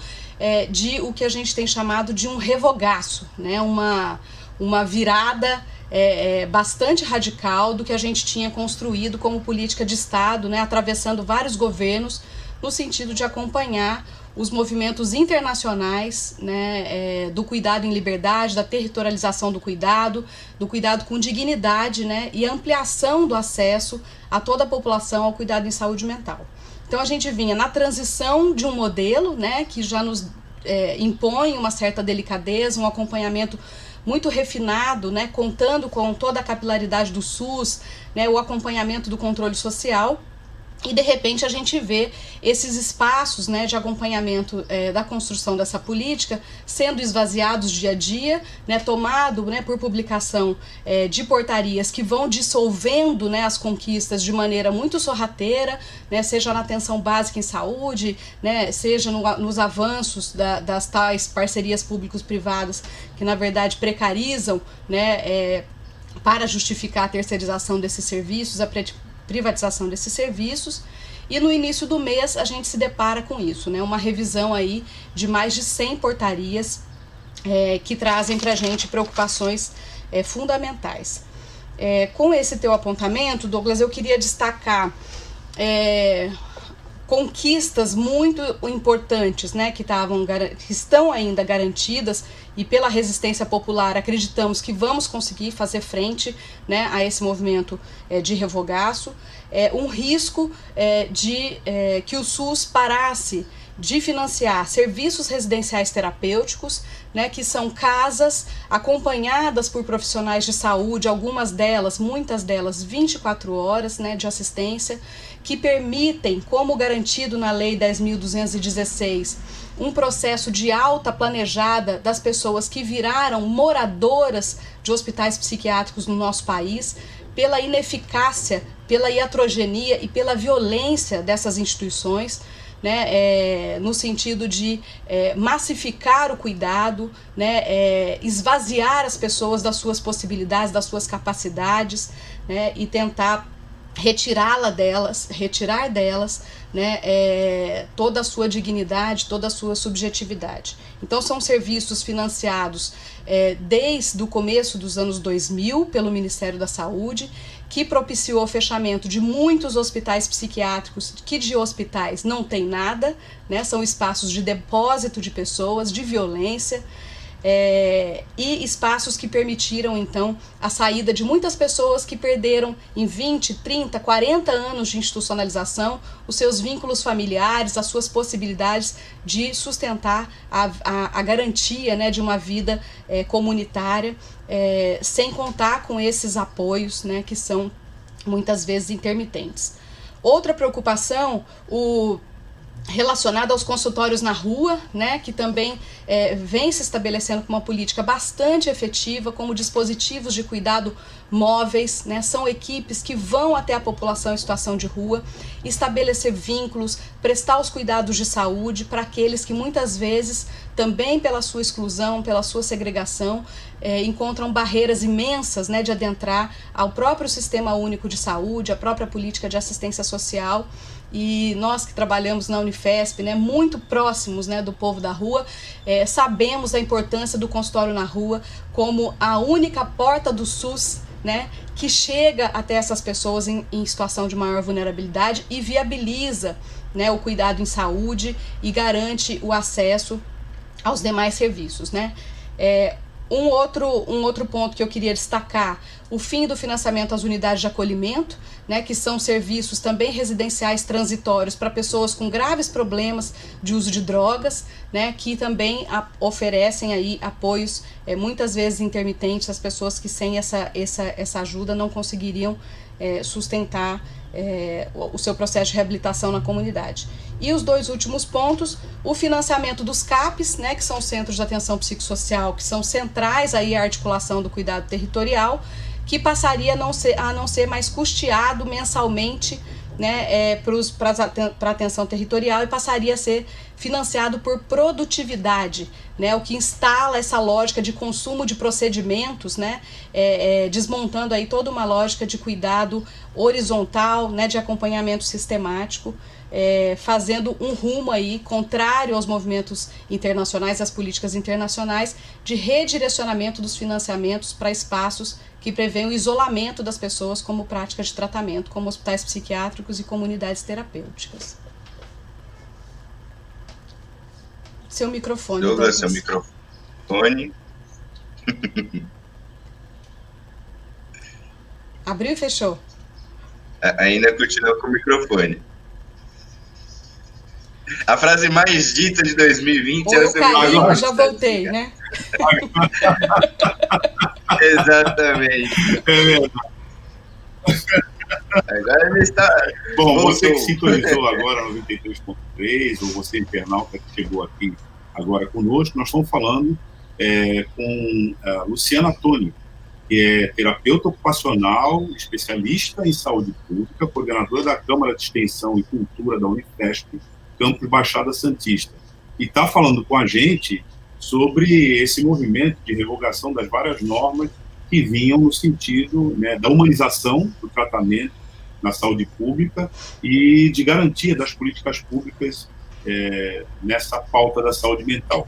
de o que a gente tem chamado de um revogaço, né, uma virada bastante radical do que a gente tinha construído como política de Estado, né, atravessando vários governos, no sentido de acompanhar os movimentos internacionais, né, do cuidado em liberdade, da territorialização do cuidado com dignidade, né, e ampliação do acesso a toda a população ao cuidado em saúde mental. Então a gente vinha na transição de um modelo, né, que já nos impõe uma certa delicadeza, um acompanhamento muito refinado, né, contando com toda a capilaridade do SUS, né, o acompanhamento do controle social, e de repente a gente vê esses espaços, né, de acompanhamento da construção dessa política sendo esvaziados dia a dia, né, tomado, né, por publicação de portarias que vão dissolvendo, né, as conquistas de maneira muito sorrateira, né, seja na atenção básica em saúde, né, seja nos avanços das tais parcerias públicos-privadas que na verdade precarizam, né, para justificar a terceirização desses serviços, a privatização desses serviços. E no início do mês a gente se depara com isso, né? Uma revisão aí de mais de 100 portarias que trazem para a gente preocupações fundamentais. Com esse teu apontamento, Douglas, eu queria destacar conquistas muito importantes, né, que estão ainda garantidas, e pela resistência popular acreditamos que vamos conseguir fazer frente, né, a esse movimento de revogaço. Um risco de que o SUS parasse de financiar serviços residenciais terapêuticos, né, que são casas acompanhadas por profissionais de saúde, muitas delas 24 horas, né, de assistência, que permitem, como garantido na Lei 10.216, um processo de alta planejada das pessoas que viraram moradoras de hospitais psiquiátricos no nosso país, pela ineficácia, pela iatrogenia e pela violência dessas instituições, né, no sentido de massificar o cuidado, né, esvaziar as pessoas das suas possibilidades, das suas capacidades, né, e tentar retirar delas, né, toda a sua dignidade, toda a sua subjetividade. Então são serviços financiados desde o começo dos anos 2000 pelo Ministério da Saúde, que propiciou o fechamento de muitos hospitais psiquiátricos, que de hospitais não tem nada, né, são espaços de depósito de pessoas, de violência, e espaços que permitiram, então, a saída de muitas pessoas que perderam em 20, 30, 40 anos de institucionalização os seus vínculos familiares, as suas possibilidades de sustentar a garantia, né, de uma vida comunitária, sem contar com esses apoios, né, que são muitas vezes intermitentes. Outra preocupação, relacionada aos consultórios na rua, né, que também vem se estabelecendo com uma política bastante efetiva, como dispositivos de cuidado móveis, né, são equipes que vão até a população em situação de rua, estabelecer vínculos, prestar os cuidados de saúde para aqueles que muitas vezes, também pela sua exclusão, pela sua segregação, encontram barreiras imensas, né, de adentrar ao próprio Sistema Único de Saúde, à própria política de assistência social. E nós que trabalhamos na Unifesp, né, muito próximos, né, do povo da rua, sabemos da importância do consultório na rua como a única porta do SUS, né, que chega até essas pessoas em situação de maior vulnerabilidade e viabiliza, né, o cuidado em saúde e garante o acesso aos demais serviços, né. Um outro ponto que eu queria destacar, o fim do financiamento às unidades de acolhimento, né, que são serviços também residenciais transitórios para pessoas com graves problemas de uso de drogas, né, que também oferecem aí apoios muitas vezes intermitentes às pessoas que sem essa ajuda não conseguiriam sustentar o seu processo de reabilitação na comunidade. E os dois últimos pontos, o financiamento dos CAPs, né, que são centros de atenção psicossocial, que são centrais aí à articulação do cuidado territorial, que passaria a não ser mais custeado mensalmente, né, para atenção territorial, e passaria a ser financiado por produtividade, né, o que instala essa lógica de consumo de procedimentos, né, desmontando aí toda uma lógica de cuidado horizontal, né, de acompanhamento sistemático, fazendo um rumo aí contrário aos movimentos internacionais, às políticas internacionais, de redirecionamento dos financiamentos para espaços que prevêem o isolamento das pessoas como prática de tratamento, como hospitais psiquiátricos e comunidades terapêuticas. Seu microfone. Douglas, seu microfone. Abriu e fechou? Ainda continua com o microfone. A frase mais dita de 2020 é o carinho, já voltei, né? Exatamente. Agora ele está... Bom, você que sintonizou agora 93.3, ou você internauta que chegou aqui agora conosco, nós estamos falando com a Luciana Antônio, que é terapeuta ocupacional, especialista em saúde pública, coordenadora da Câmara de Extensão e Cultura da Unifesp, Campus Baixada Santista. E está falando com a gente sobre esse movimento de revogação das várias normas que vinham no sentido, né, da humanização do tratamento na saúde pública e de garantia das políticas públicas nessa pauta da saúde mental.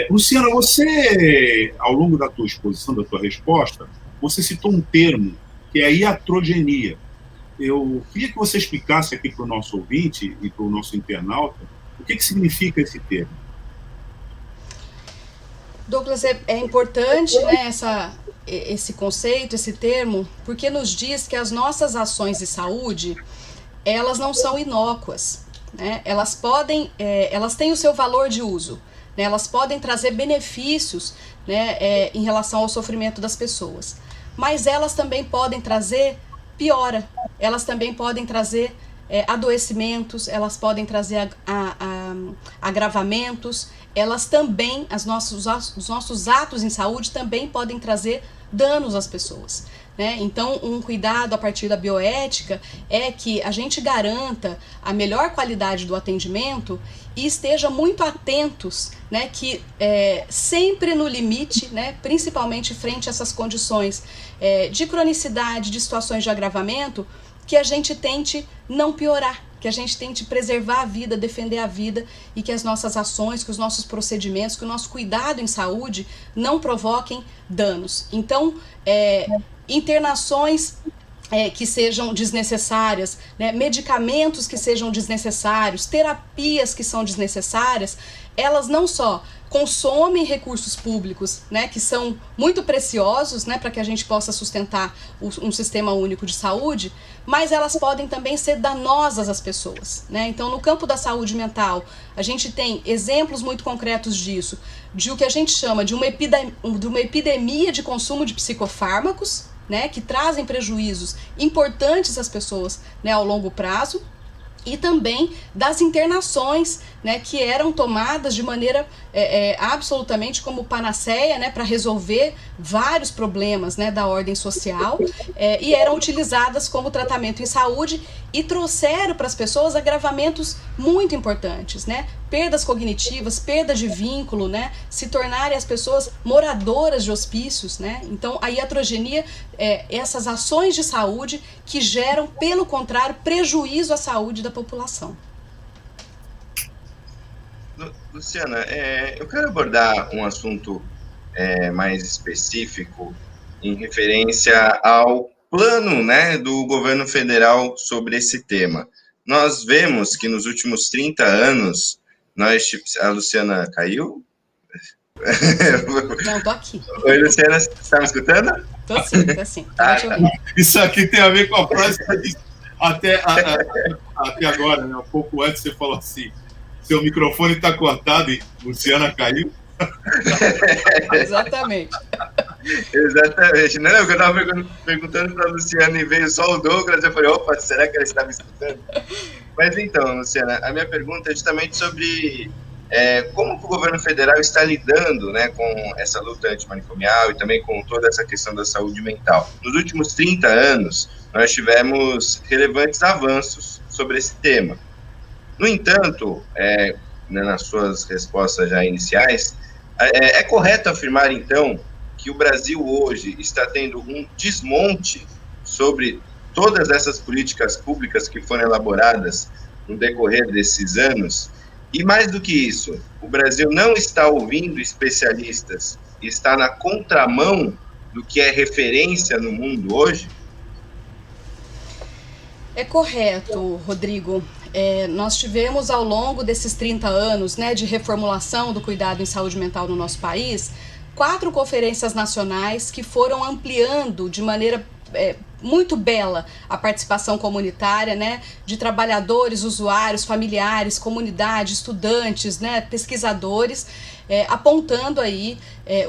Luciana, você, ao longo da tua exposição, da tua resposta, você citou um termo, que é a iatrogenia. Eu queria que você explicasse aqui para o nosso ouvinte e para o nosso internauta o que significa esse termo. Douglas, é importante, né, esse conceito, esse termo, porque nos diz que as nossas ações de saúde, elas não são inócuas, né? Elas têm o seu valor de uso, né? Elas podem trazer benefícios, né, em relação ao sofrimento das pessoas, mas elas também podem trazer piora, elas também podem trazer adoecimentos, elas podem trazer agravamentos, elas também, os nossos atos em saúde também podem trazer danos às pessoas, né? Então, um cuidado a partir da bioética é que a gente garanta a melhor qualidade do atendimento e esteja muito atentos, né, que sempre no limite, né, principalmente frente a essas condições de cronicidade, de situações de agravamento, que a gente tente não piorar, que a gente tente preservar a vida, defender a vida e que as nossas ações, que os nossos procedimentos, que o nosso cuidado em saúde não provoquem danos. Então, internações que sejam desnecessárias, né, medicamentos que sejam desnecessários, terapias que são desnecessárias, elas não só consomem recursos públicos, né, que são muito preciosos, né, para que a gente possa sustentar um sistema único de saúde, mas elas podem também ser danosas às pessoas, né? Então, no campo da saúde mental, a gente tem exemplos muito concretos disso, de o que a gente chama de uma epidemia de consumo de psicofármacos, né, que trazem prejuízos importantes às pessoas, né, ao longo prazo, e também das internações, né, que eram tomadas de maneira absolutamente como panaceia, né, para resolver vários problemas, né, da ordem social, e eram utilizadas como tratamento em saúde e trouxeram para as pessoas agravamentos muito importantes, né, perdas cognitivas, perda de vínculo, né, se tornarem as pessoas moradoras de hospícios, né. Então a iatrogenia essas ações de saúde que geram, pelo contrário, prejuízo à saúde da população. Luciana, eu quero abordar um assunto mais específico em referência ao plano, né, do governo federal sobre esse tema. Nós vemos que nos últimos 30 anos, a Luciana caiu? Não, tô aqui. Oi, Luciana, você está me escutando? Tô sim. Tá. Isso aqui tem a ver com a frase que você disse até agora, né? Um pouco antes você falou assim, seu microfone está cortado e Luciana caiu. Exatamente. Não, eu estava perguntando para a Luciana e veio só o Douglas, eu falei, opa, será que ela está me escutando? Mas então, Luciana, a minha pergunta é justamente sobre como que o governo federal está lidando, né, com essa luta antimanicomial e também com toda essa questão da saúde mental. Nos últimos 30 anos, nós tivemos relevantes avanços sobre esse tema. No entanto, nas suas respostas já iniciais, é correto afirmar, então, que o Brasil hoje está tendo um desmonte sobre todas essas políticas públicas que foram elaboradas no decorrer desses anos? E mais do que isso, o Brasil não está ouvindo especialistas e está na contramão do que é referência no mundo hoje? É correto, Rodrigo. Nós tivemos ao longo desses 30 anos, né, de reformulação do cuidado em saúde mental no nosso país, 4 conferências nacionais que foram ampliando de maneira muito bela a participação comunitária, né, de trabalhadores, usuários, familiares, comunidade, estudantes, né, pesquisadores, apontando aí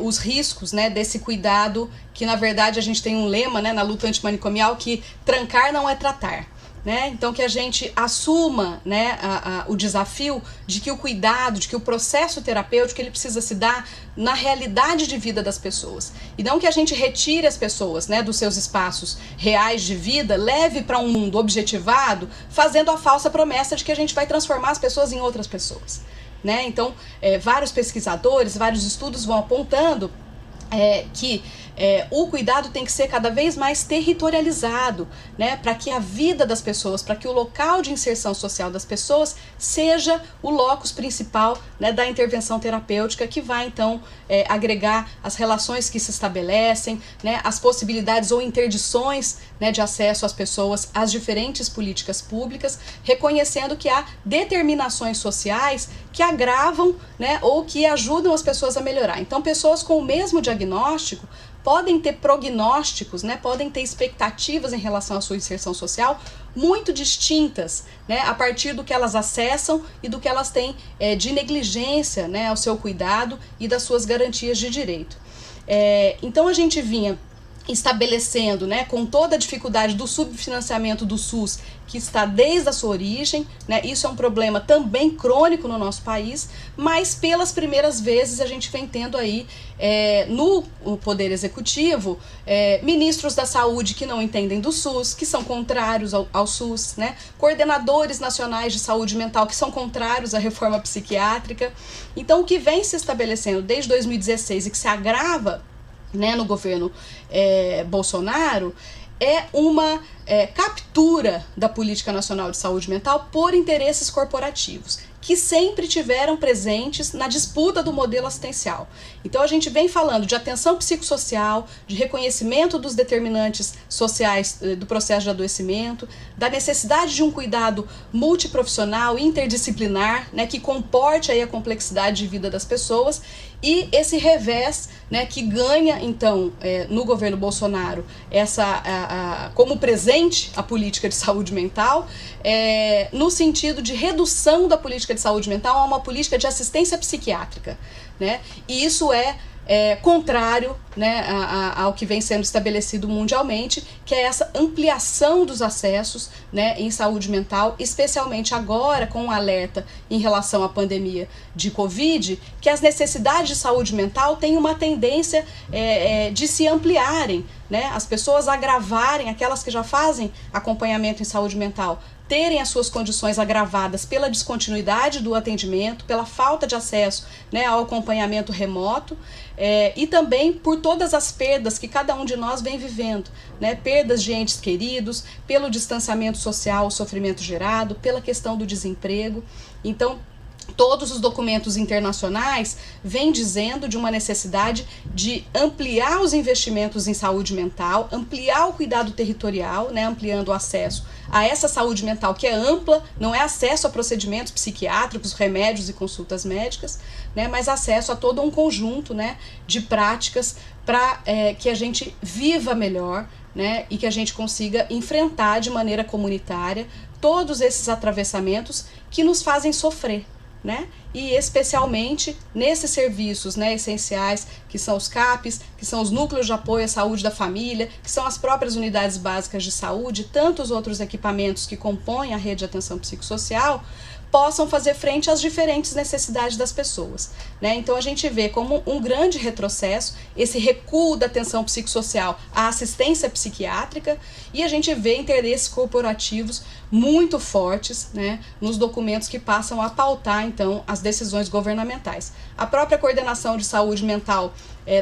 os riscos, né, desse cuidado, que na verdade a gente tem um lema, né, na luta antimanicomial, que trancar não é tratar. Né? Então que a gente assuma, né, o desafio de que o cuidado, de que o processo terapêutico ele precisa se dar na realidade de vida das pessoas. E não que a gente retire as pessoas, né, dos seus espaços reais de vida, leve para um mundo objetivado, fazendo a falsa promessa de que a gente vai transformar as pessoas em outras pessoas. Né? Então vários pesquisadores, vários estudos vão apontando que o cuidado tem que ser cada vez mais territorializado, né, para que a vida das pessoas, para que o local de inserção social das pessoas seja o locus principal, né, da intervenção terapêutica, que vai então agregar as relações que se estabelecem, né, as possibilidades ou interdições, né, de acesso às pessoas às diferentes políticas públicas, reconhecendo que há determinações sociais que agravam, né, ou que ajudam as pessoas a melhorar. Então, pessoas com o mesmo diagnóstico podem ter prognósticos, né, podem ter expectativas em relação à sua inserção social muito distintas, né, a partir do que elas acessam e do que elas têm de negligência, né, ao seu cuidado e das suas garantias de direito. Então a gente vinha estabelecendo, né, com toda a dificuldade do subfinanciamento do SUS, que está desde a sua origem, né, isso é um problema também crônico no nosso país, mas pelas primeiras vezes a gente vem tendo aí no Poder Executivo ministros da saúde que não entendem do SUS, que são contrários ao SUS, né, coordenadores nacionais de saúde mental que são contrários à reforma psiquiátrica. Então o que vem se estabelecendo desde 2016 e que se agrava, né, no governo Bolsonaro, é uma captura da Política Nacional de Saúde Mental por interesses corporativos, que sempre tiveram presentes na disputa do modelo assistencial. Então a gente vem falando de atenção psicossocial, de reconhecimento dos determinantes sociais do processo de adoecimento, da necessidade de um cuidado multiprofissional, interdisciplinar, né, que comporte aí a complexidade de vida das pessoas, e esse revés, né, que ganha então no governo Bolsonaro como presente a política de saúde mental, no sentido de redução da política de saúde mental a uma política de assistência psiquiátrica, né? E isso é contrário, né, ao que vem sendo estabelecido mundialmente, que é essa ampliação dos acessos, né, em saúde mental, especialmente agora com um alerta em relação à pandemia de Covid, que as necessidades de saúde mental têm uma tendência de se ampliarem, né, as pessoas agravarem, aquelas que já fazem acompanhamento em saúde mental, terem as suas condições agravadas pela descontinuidade do atendimento, pela falta de acesso, né, ao acompanhamento remoto, e também por todas as perdas que cada um de nós vem vivendo, né, perdas de entes queridos, pelo distanciamento social, o sofrimento gerado, pela questão do desemprego. Então, todos os documentos internacionais vêm dizendo de uma necessidade de ampliar os investimentos em saúde mental, ampliar o cuidado territorial, né, ampliando o acesso a essa saúde mental que é ampla, não é acesso a procedimentos psiquiátricos, remédios e consultas médicas, né, mas acesso a todo um conjunto, né, de práticas para que a gente viva melhor, né, e que a gente consiga enfrentar de maneira comunitária todos esses atravessamentos que nos fazem sofrer, né? E especialmente nesses serviços, né, essenciais, que são os CAPs, que são os núcleos de apoio à saúde da família, que são as próprias unidades básicas de saúde, tantos outros equipamentos que compõem a rede de atenção psicossocial, possam fazer frente às diferentes necessidades das pessoas, né? Então a gente vê como um grande retrocesso esse recuo da atenção psicossocial à assistência psiquiátrica, e a gente vê interesses corporativos muito fortes, né, nos documentos que passam a pautar então as decisões governamentais. A própria coordenação de saúde mental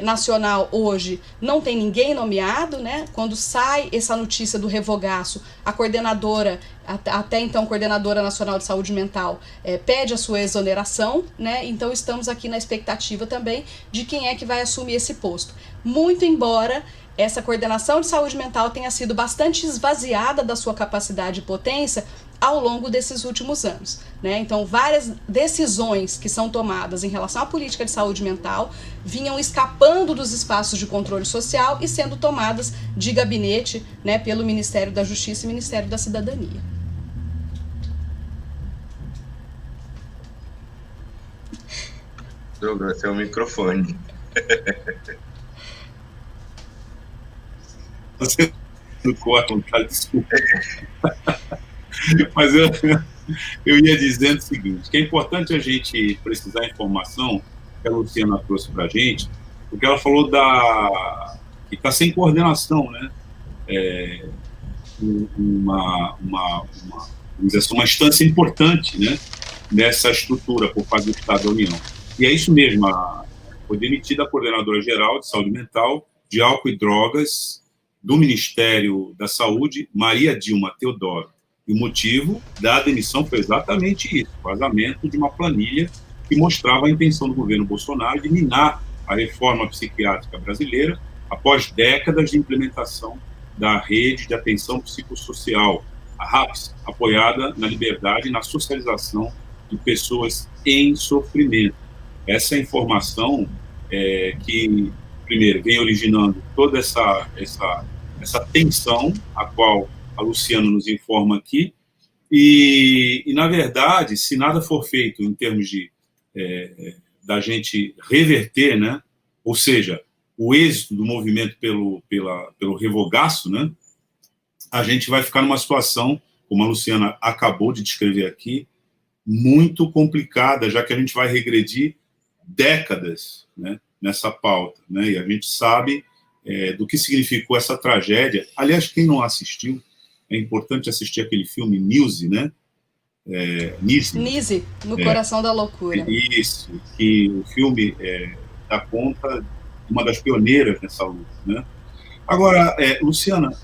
nacional hoje não tem ninguém nomeado, né? Quando sai essa notícia do revogaço, a coordenadora, até então coordenadora nacional de saúde mental, pede a sua exoneração, né? Então estamos aqui na expectativa também de quem é que vai assumir esse posto. Muito embora essa coordenação de saúde mental tenha sido bastante esvaziada da sua capacidade e potência ao longo desses últimos anos, né? Então, várias decisões que são tomadas em relação à política de saúde mental vinham escapando dos espaços de controle social e sendo tomadas de gabinete, né, pelo Ministério da Justiça e Ministério da Cidadania. Douglas, é o microfone. Você não corta, cara, desculpa. Mas eu ia dizendo o seguinte, que é importante a gente precisar informação que a Luciana trouxe para a gente, porque ela falou que está sem coordenação, né? Vamos dizer assim, uma instância importante, né, nessa estrutura por parte do Estado da União. E é isso mesmo, foi demitida a Coordenadora Geral de Saúde Mental, de Álcool e Drogas do Ministério da Saúde, Maria Dilma Teodoro. E o motivo da demissão foi exatamente isso, o vazamento de uma planilha que mostrava a intenção do governo Bolsonaro de minar a reforma psiquiátrica brasileira após décadas de implementação da rede de atenção psicossocial, a RAPS, apoiada na liberdade e na socialização de pessoas em sofrimento. Essa informação que, primeiro, vem originando toda essa tensão, a qual a Luciana nos informa aqui, e, na verdade, se nada for feito em termos de da gente reverter, né, ou seja, o êxito do movimento pelo revogaço, né, a gente vai ficar numa situação, como a Luciana acabou de descrever aqui, muito complicada, já que a gente vai regredir décadas, né, nessa pauta, né, e a gente sabe do que significou essa tragédia. Aliás, quem não assistiu, é importante assistir aquele filme Nise, né? Nise, no coração da loucura. Isso, que o filme dá conta de uma das pioneiras nessa luta, né? Agora, Luciana,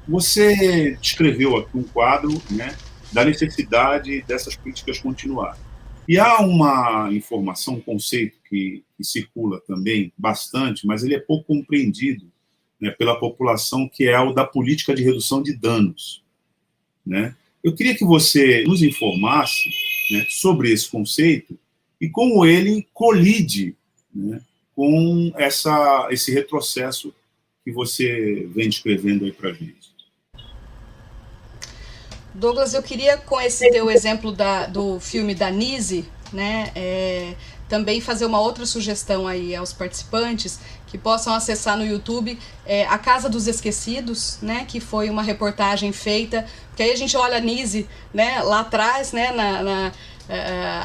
você descreveu aqui um quadro, né, da necessidade dessas políticas continuarem. E há uma informação, um conceito que circula também bastante, mas ele é pouco compreendido, né, pela população, que é o da política de redução de danos, né? Eu queria que você nos informasse, né, sobre esse conceito e como ele colide, né, com esse retrocesso que você vem descrevendo aí para a gente. Douglas, eu queria, com esse teu exemplo do filme da Nise, né, também fazer uma outra sugestão aí aos participantes, que possam acessar no YouTube A Casa dos Esquecidos, né, que foi uma reportagem feita, porque aí a gente olha a Nise, né, lá atrás, né,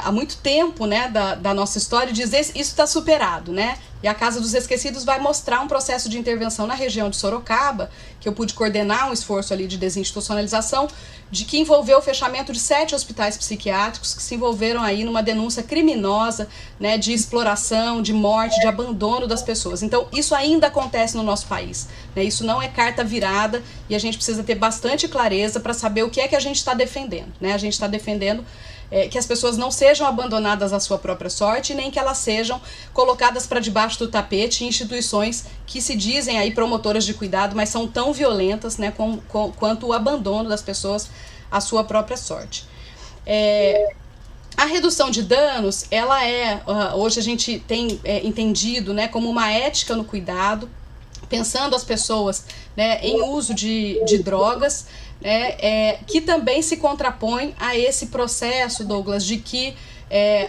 há muito tempo, né, da nossa história, e diz isso está superado, né? E a Casa dos Esquecidos vai mostrar um processo de intervenção na região de Sorocaba, que eu pude coordenar um esforço ali de desinstitucionalização, que envolveu o fechamento de 7 hospitais psiquiátricos que se envolveram aí numa denúncia criminosa, né, de exploração, de morte, de abandono das pessoas. Então, isso ainda acontece no nosso país, né? Isso não é carta virada e a gente precisa ter bastante clareza para saber o que é que a gente está defendendo, né? A gente está defendendo que as pessoas não sejam abandonadas à sua própria sorte, nem que elas sejam colocadas para debaixo do tapete em instituições que se dizem aí promotoras de cuidado, mas são tão violentas, né, quanto o abandono das pessoas à sua própria sorte. A redução de danos, ela hoje a gente tem entendido, né, como uma ética no cuidado, pensando as pessoas, né, em uso de drogas, que também se contrapõe a esse processo, Douglas, de que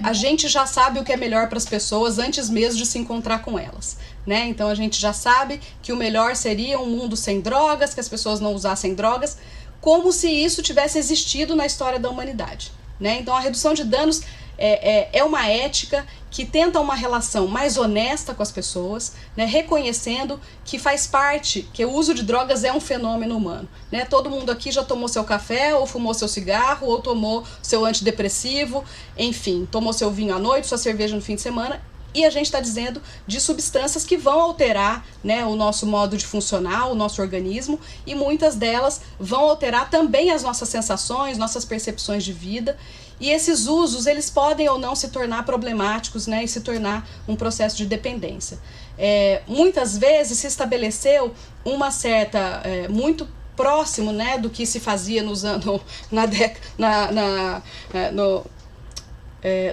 a gente já sabe o que é melhor para as pessoas antes mesmo de se encontrar com elas, né? Então a gente já sabe que o melhor seria um mundo sem drogas, que as pessoas não usassem drogas, como se isso tivesse existido na história da humanidade, né? Então a redução de danos é uma ética que tenta uma relação mais honesta com as pessoas, né, reconhecendo que faz parte, que o uso de drogas é um fenômeno humano, né? Todo mundo aqui já tomou seu café, ou fumou seu cigarro, ou tomou seu antidepressivo, enfim, tomou seu vinho à noite, sua cerveja no fim de semana, e a gente está dizendo de substâncias que vão alterar, né, o nosso modo de funcionar, o nosso organismo, e muitas delas vão alterar também as nossas sensações, nossas percepções de vida. E esses usos, eles podem ou não se tornar problemáticos, né, e se tornar um processo de dependência. Muitas vezes se estabeleceu uma certa, muito próximo, né, do que se fazia nos anos,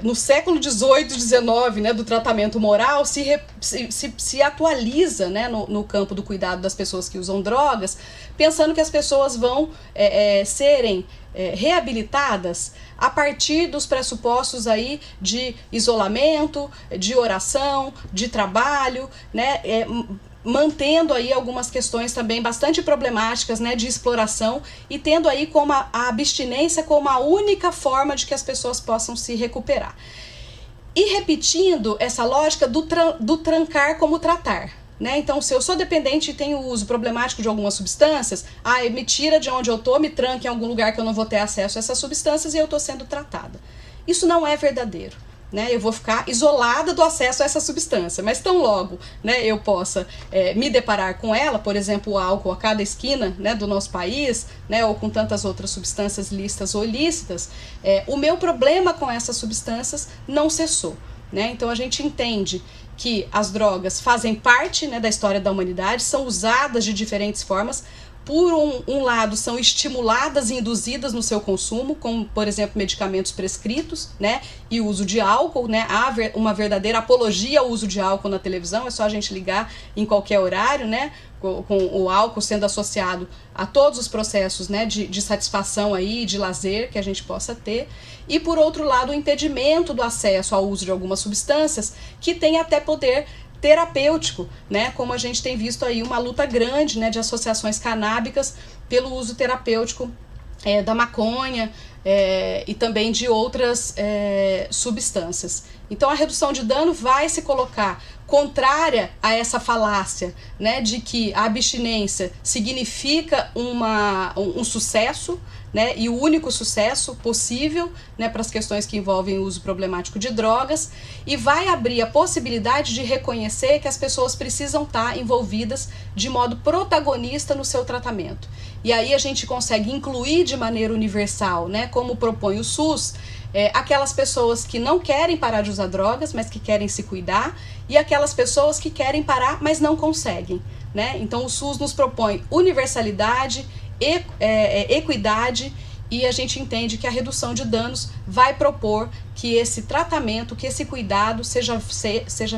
no século XVIII, XIX, né, do tratamento moral, se atualiza, né, no campo do cuidado das pessoas que usam drogas, pensando que as pessoas vão serem reabilitadas a partir dos pressupostos aí de isolamento, de oração, de trabalho, né, mantendo aí algumas questões também bastante problemáticas, né, de exploração, e tendo aí como a abstinência como a única forma de que as pessoas possam se recuperar. E repetindo essa lógica do trancar como tratar, né? Então, se eu sou dependente e tenho uso problemático de algumas substâncias, me tira de onde eu tô, me tranca em algum lugar que eu não vou ter acesso a essas substâncias e eu tô sendo tratada. Isso não é verdadeiro. Né, eu vou ficar isolada do acesso a essa substância, mas tão logo, né, eu possa me deparar com ela, por exemplo, o álcool a cada esquina, né, do nosso país, né, ou com tantas outras substâncias lícitas ou ilícitas, o meu problema com essas substâncias não cessou. Né? Então a gente entende que as drogas fazem parte, né, da história da humanidade, são usadas de diferentes formas. Por um lado, são estimuladas e induzidas no seu consumo, como, por exemplo, medicamentos prescritos, né, e o uso de álcool, né, há uma verdadeira apologia ao uso de álcool na televisão, é só a gente ligar em qualquer horário, né, com o álcool sendo associado a todos os processos, né, de satisfação aí, de lazer que a gente possa ter. E, por outro lado, o impedimento do acesso ao uso de algumas substâncias que tem até poder terapêutico, né, como a gente tem visto aí uma luta grande, né, de associações canábicas pelo uso terapêutico da maconha e também de outras substâncias. Então a redução de dano vai se colocar contrária a essa falácia, né, de que a abstinência significa um sucesso, né, e o único sucesso possível, né, para as questões que envolvem o uso problemático de drogas, e vai abrir a possibilidade de reconhecer que as pessoas precisam estar envolvidas de modo protagonista no seu tratamento. E aí a gente consegue incluir de maneira universal, né, como propõe o SUS, aquelas pessoas que não querem parar de usar drogas, mas que querem se cuidar, e aquelas pessoas que querem parar, mas não conseguem. Né? Então o SUS nos propõe universalidade, equidade, e a gente entende que a redução de danos vai propor que esse tratamento, que esse cuidado seja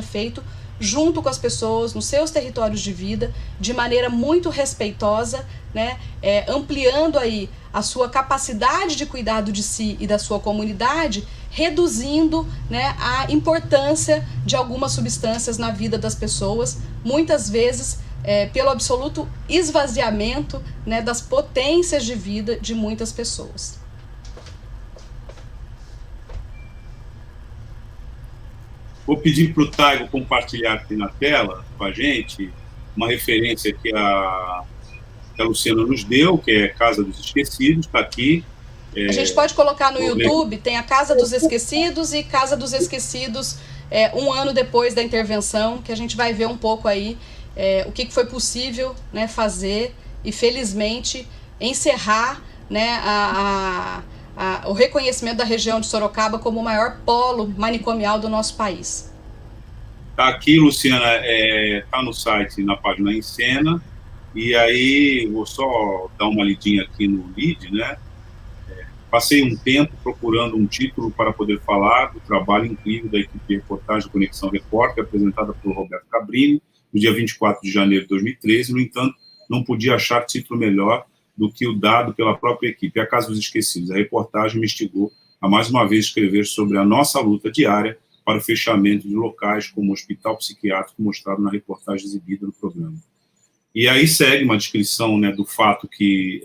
feito junto com as pessoas, nos seus territórios de vida, de maneira muito respeitosa, né, ampliando aí a sua capacidade de cuidado de si e da sua comunidade, reduzindo, né, a importância de algumas substâncias na vida das pessoas, muitas vezes pelo absoluto esvaziamento, né, das potências de vida de muitas pessoas. Vou pedir para o Taigo compartilhar aqui na tela com a gente uma referência que a Luciana nos deu, que é Casa dos Esquecidos, está aqui. A gente pode colocar no YouTube, tem a Casa dos Esquecidos e Casa dos Esquecidos, um ano depois da intervenção, que a gente vai ver um pouco aí o que foi possível, né, fazer e, felizmente, encerrar, né, o reconhecimento da região de Sorocaba como o maior polo manicomial do nosso país. Está aqui, Luciana, está no site, na página Em Cena, e aí vou só dar uma lidinha aqui no lead, né? Passei um tempo procurando um título para poder falar do trabalho incrível da equipe de reportagem do Conexão Repórter, apresentada por Roberto Cabrini, no dia 24 de janeiro de 2013, no entanto, não podia achar título melhor do que o dado pela própria equipe. A Casa dos Esquecidos, a reportagem me instigou a mais uma vez escrever sobre a nossa luta diária para o fechamento de locais como o Hospital Psiquiátrico, mostrado na reportagem exibida no programa. E aí segue uma descrição, né, do fato que,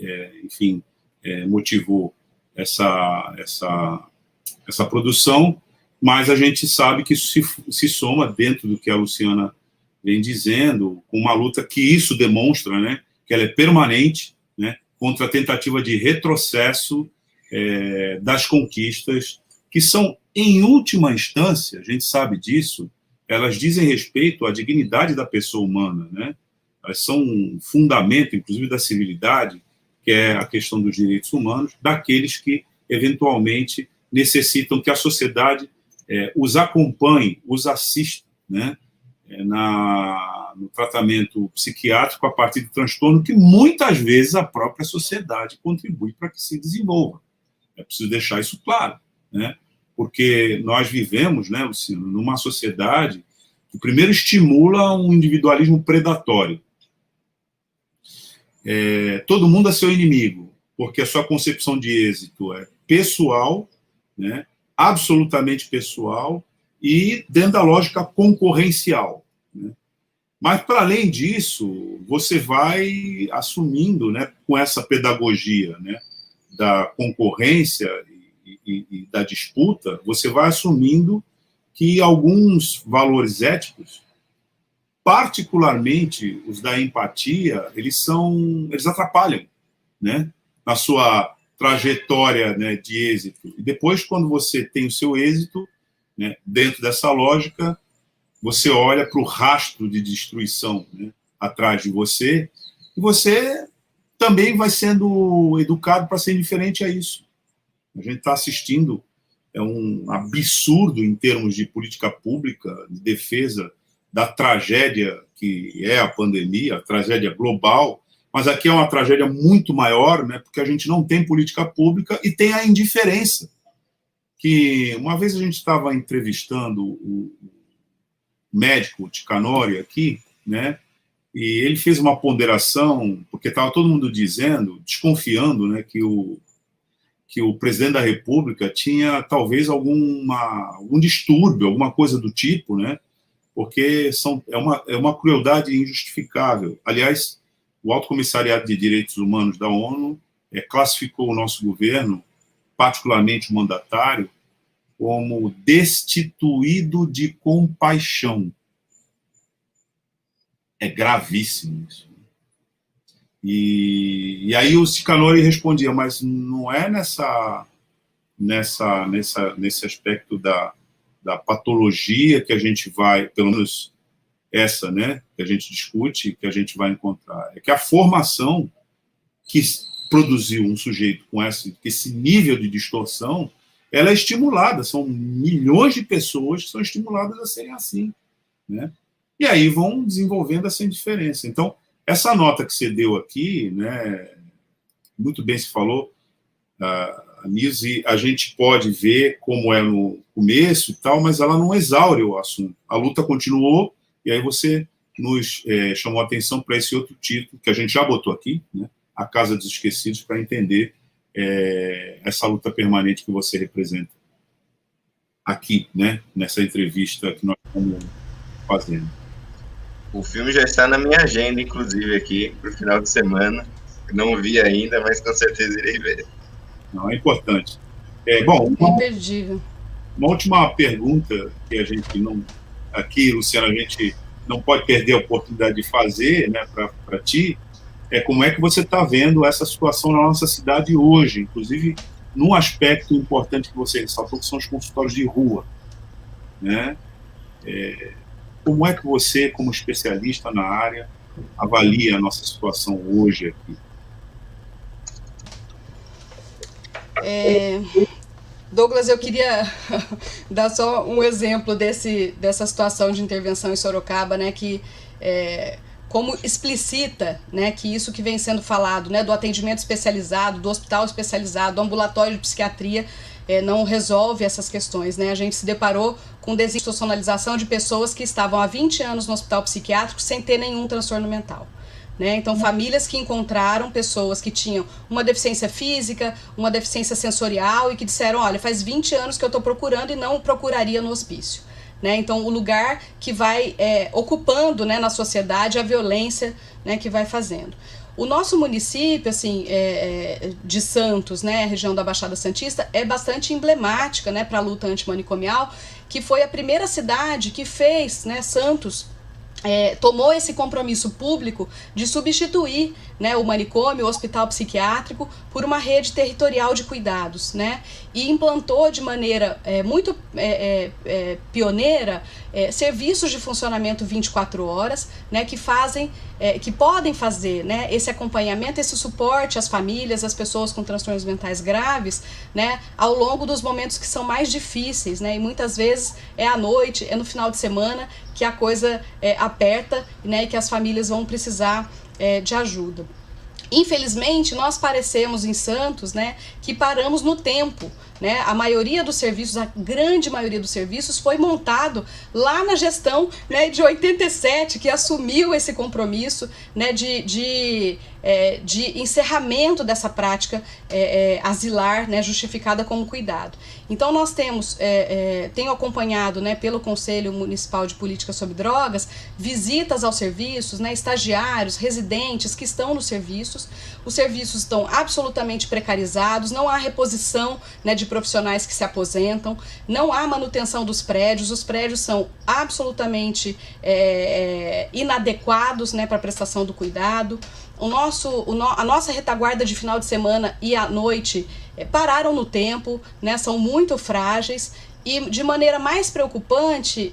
motivou essa produção, mas a gente sabe que isso se soma dentro do que a Luciana vem dizendo, com uma luta que isso demonstra, né, que ela é permanente, né, contra a tentativa de retrocesso das conquistas, que são, em última instância, a gente sabe disso, elas dizem respeito à dignidade da pessoa humana, né? Elas são um fundamento, inclusive, da civilidade, que é a questão dos direitos humanos, daqueles que, eventualmente, necessitam que a sociedade os acompanhe, os assista, né, no tratamento psiquiátrico a partir de transtorno que muitas vezes a própria sociedade contribui para que se desenvolva. É preciso deixar isso claro, né? Porque nós vivemos, né, Luciano, numa sociedade que primeiro estimula um individualismo predatório. Todo mundo é seu inimigo, porque a sua concepção de êxito é pessoal, né, absolutamente pessoal e dentro da lógica concorrencial, né? Mas, para além disso, você vai assumindo, né, com essa pedagogia, né, da concorrência e da disputa, você vai assumindo que alguns valores éticos, particularmente os da empatia, eles atrapalham, né, na sua trajetória, né, de êxito. E depois, quando você tem o seu êxito, né, dentro dessa lógica, você olha para o rastro de destruição, né, atrás de você, e você também vai sendo educado para ser indiferente a isso. A gente está assistindo um absurdo em termos de política pública, de defesa da tragédia que é a pandemia, a tragédia global, mas aqui é uma tragédia muito maior, né, porque a gente não tem política pública e tem a indiferença. Que uma vez a gente estava entrevistando o médico Ticanori aqui, né, e ele fez uma ponderação, porque estava todo mundo dizendo, desconfiando, né, que o presidente da República tinha talvez algum distúrbio, alguma coisa do tipo, né, porque é uma crueldade injustificável. Aliás, o Alto Comissariado de Direitos Humanos da ONU classificou o nosso governo, particularmente o mandatário, como destituído de compaixão. É gravíssimo isso. E aí o Ticanori respondia, mas não é nesse aspecto da patologia que a gente vai, pelo menos essa, né, que a gente discute, que a gente vai encontrar. É que a formação que produziu um sujeito com esse nível de distorção, ela é estimulada, são milhões de pessoas que são estimuladas a serem assim, né? E aí vão desenvolvendo essa indiferença. Então, essa nota que você deu aqui, né, muito bem se falou, Nise, a gente pode ver como é no começo e tal, mas ela não exaure o assunto. A luta continuou, e aí você nos chamou a atenção para esse outro título, que a gente já botou aqui, né, A Casa dos Esquecidos, para entender essa luta permanente que você representa aqui, né, nessa entrevista que nós estamos fazendo. O filme já está na minha agenda, inclusive, aqui, para o final de semana. Não vi ainda, mas com certeza irei ver. Não, é importante. Bom, imperdível. Uma última pergunta que a gente não... Aqui, Luciana, a gente não pode perder a oportunidade de fazer, né, para ti, como é que você está vendo essa situação na nossa cidade hoje, inclusive num aspecto importante que você ressaltou, que são os consultórios de rua, né? Como é que você, como especialista na área, avalia a nossa situação hoje aqui? Douglas, eu queria dar só um exemplo dessa situação de intervenção em Sorocaba, né, que como explicita, né, que isso que vem sendo falado, né, do atendimento especializado, do hospital especializado, do ambulatório de psiquiatria, não resolve essas questões, né? A gente se deparou com desinstitucionalização de pessoas que estavam há 20 anos no hospital psiquiátrico sem ter nenhum transtorno mental, né? Então, famílias que encontraram pessoas que tinham uma deficiência física, uma deficiência sensorial e que disseram, olha, faz 20 anos que eu estou procurando e não procuraria no hospício, né? Então, o lugar que vai ocupando, né, na sociedade a violência, né, que vai fazendo. O nosso município, assim, de Santos, né, a região da Baixada Santista, é bastante emblemática, né, para a luta antimanicomial, que foi a primeira cidade que fez, né, Santos, tomou esse compromisso público de substituir, né, o manicômio, o hospital psiquiátrico, por uma rede territorial de cuidados, né, e implantou de maneira muito pioneira serviços de funcionamento 24 horas, né, que podem fazer, né, esse acompanhamento, esse suporte às famílias, às pessoas com transtornos mentais graves, né, ao longo dos momentos que são mais difíceis, né, e muitas vezes é à noite, é no final de semana, que a coisa aperta, né, e que as famílias vão precisar de ajuda. Infelizmente, nós parecemos em Santos, né, que paramos no tempo. Né? A maioria dos serviços, a grande maioria dos serviços foi montado lá na gestão, né, de 87, que assumiu esse compromisso, né, de encerramento dessa prática asilar, né, justificada como cuidado. Então nós tenho acompanhado, né, pelo Conselho Municipal de Política sobre Drogas, visitas aos serviços, né, estagiários, residentes que estão nos serviços. Os serviços estão absolutamente precarizados, não há reposição, né, de profissionais que se aposentam, não há manutenção dos prédios, os prédios são absolutamente inadequados, né, para a prestação do cuidado. A nossa retaguarda de final de semana e à noite pararam no tempo, né, são muito frágeis. E de maneira mais preocupante,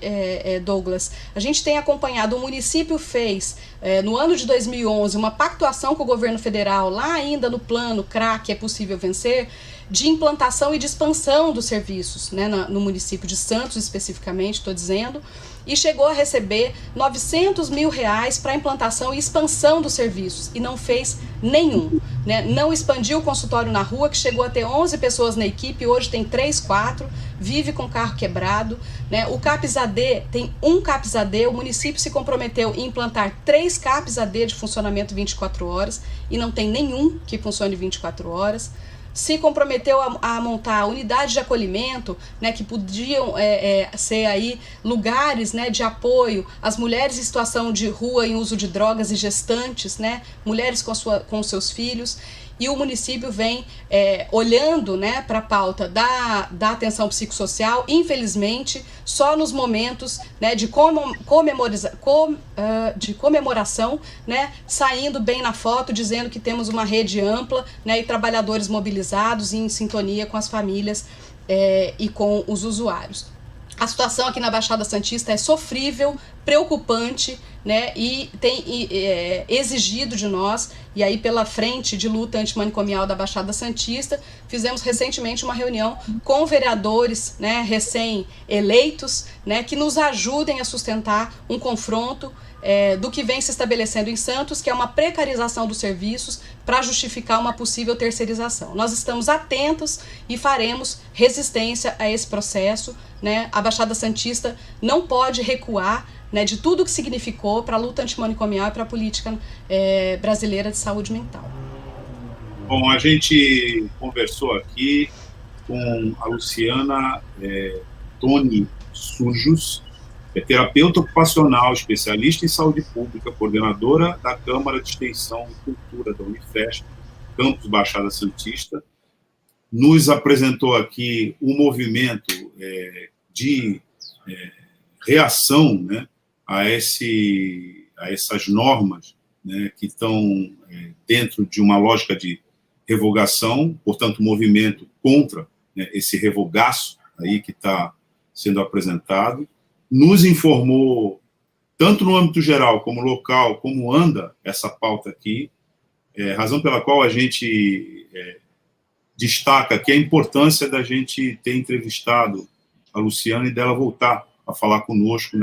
Douglas, a gente tem acompanhado, o município fez, no ano de 2011, uma pactuação com o governo federal, lá ainda no plano CRA, que é possível vencer, de implantação e de expansão dos serviços, né, no município de Santos especificamente, estou dizendo, e chegou a receber R$900 mil para a implantação e expansão dos serviços, e não fez nenhum. Né? Não expandiu o consultório na rua, que chegou a ter 11 pessoas na equipe, hoje tem 3, 4, vive com carro quebrado. Né? O CAPS-AD, tem um CAPS-AD, o município se comprometeu em implantar 3 CAPS-AD de funcionamento 24 horas, e não tem nenhum que funcione 24 horas. Se comprometeu a montar unidades de acolhimento, né, que podiam ser aí lugares, né, de apoio às mulheres em situação de rua em uso de drogas e gestantes, né, mulheres com seus filhos. E o município vem olhando, né, para a pauta da atenção psicossocial, infelizmente, só nos momentos, né, de comemoração, né, saindo bem na foto, dizendo que temos uma rede ampla, né, e trabalhadores mobilizados e em sintonia com as famílias e com os usuários. A situação aqui na Baixada Santista é sofrível, preocupante, né, e tem exigido de nós, e aí pela Frente de Luta Antimanicomial da Baixada Santista, fizemos recentemente uma reunião com vereadores, né, recém-eleitos, né, que nos ajudem a sustentar um confronto do que vem se estabelecendo em Santos, que é uma precarização dos serviços para justificar uma possível terceirização. Nós estamos atentos e faremos resistência a esse processo, né? A Baixada Santista não pode recuar, né, de tudo que significou para a luta antimanicomial e para a política brasileira de saúde mental. Bom, a gente conversou aqui com a Luciana Toni Sujos, terapeuta ocupacional, especialista em saúde pública, coordenadora da Câmara de Extensão e Cultura da Unifesp, Campus Baixada Santista. Nos apresentou aqui um movimento de reação, né, a essas normas, né, que estão dentro de uma lógica de revogação, portanto, movimento contra, né, esse revogaço aí que está sendo apresentado. Nos informou, tanto no âmbito geral como local, como anda essa pauta aqui, razão pela qual a gente destaca aqui a importância da gente ter entrevistado a Luciana e dela voltar a falar conosco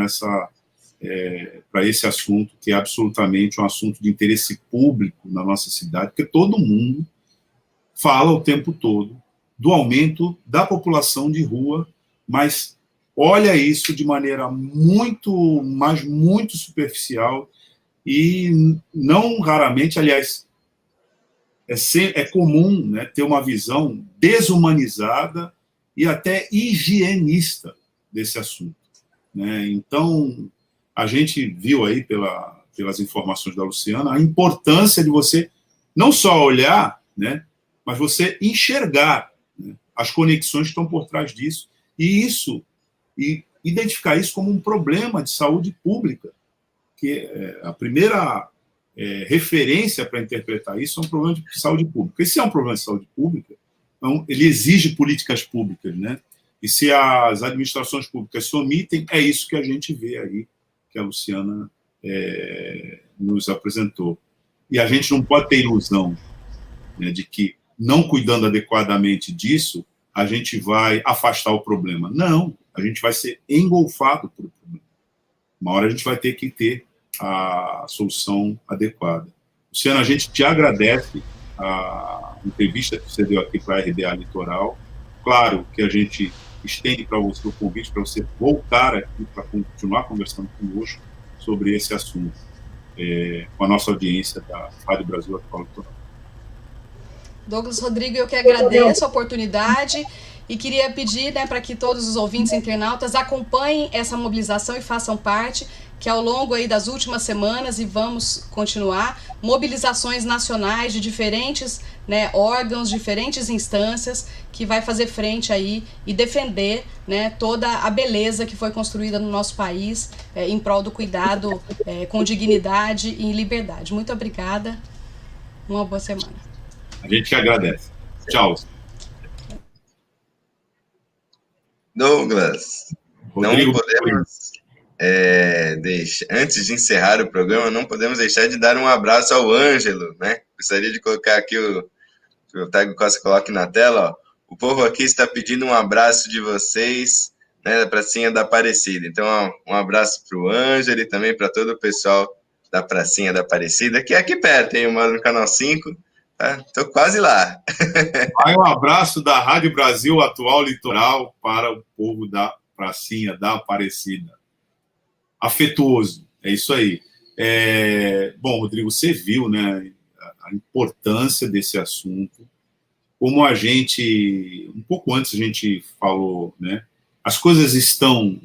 para esse assunto, que é absolutamente um assunto de interesse público na nossa cidade, porque todo mundo fala o tempo todo do aumento da população de rua, mas olha isso de maneira muito, mas muito superficial e não raramente, aliás, é comum, né, ter uma visão desumanizada e até higienista desse assunto, né? Então, a gente viu aí pelas informações da Luciana a importância de você não só olhar, né, mas você enxergar, né, as conexões que estão por trás disso e identificar isso como um problema de saúde pública, que a primeira referência para interpretar isso é um problema de saúde pública. E se é um problema de saúde pública, então, ele exige políticas públicas, né? E se as administrações públicas se omitem, é isso que a gente vê aí, que a Luciana nos apresentou. E a gente não pode ter ilusão, né, de que, não cuidando adequadamente disso, a gente vai afastar o problema. Não, a gente vai ser engolfado pelo problema. Uma hora a gente vai ter que ter a solução adequada. Luciano, a gente te agradece a entrevista que você deu aqui para a RDA Litoral. Claro que a gente estende para você o convite para você voltar aqui para continuar conversando conosco sobre esse assunto, com a nossa audiência da Rádio Brasil Atual Litoral. Douglas Rodrigo, eu que agradeço a oportunidade e queria pedir, né, para que todos os ouvintes internautas acompanhem essa mobilização e façam parte, que ao longo aí das últimas semanas, e vamos continuar, mobilizações nacionais de diferentes, né, órgãos, diferentes instâncias, que vai fazer frente aí e defender, né, toda a beleza que foi construída no nosso país em prol do cuidado com dignidade e em liberdade. Muito obrigada. Uma boa semana. A gente que agradece. Tchau. Douglas, Rodrigo, não podemos... antes de encerrar o programa, não podemos deixar de dar um abraço ao Ângelo, né? Gostaria de colocar aqui que o Otávio Costa coloque na tela, ó. O povo aqui está pedindo um abraço de vocês, né, da Pracinha da Aparecida. Então, ó, um abraço para o Ângelo e também para todo o pessoal da Pracinha da Aparecida, que é aqui perto, hein? Eu moro no Canal 5, tá? Tô quase lá. Aí um abraço da Rádio Brasil Atual Litoral para o povo da Pracinha da Aparecida. Afetuoso, é isso aí. Bom, Rodrigo, você viu, né, a importância desse assunto, como a gente, um pouco antes a gente falou, né, as coisas estão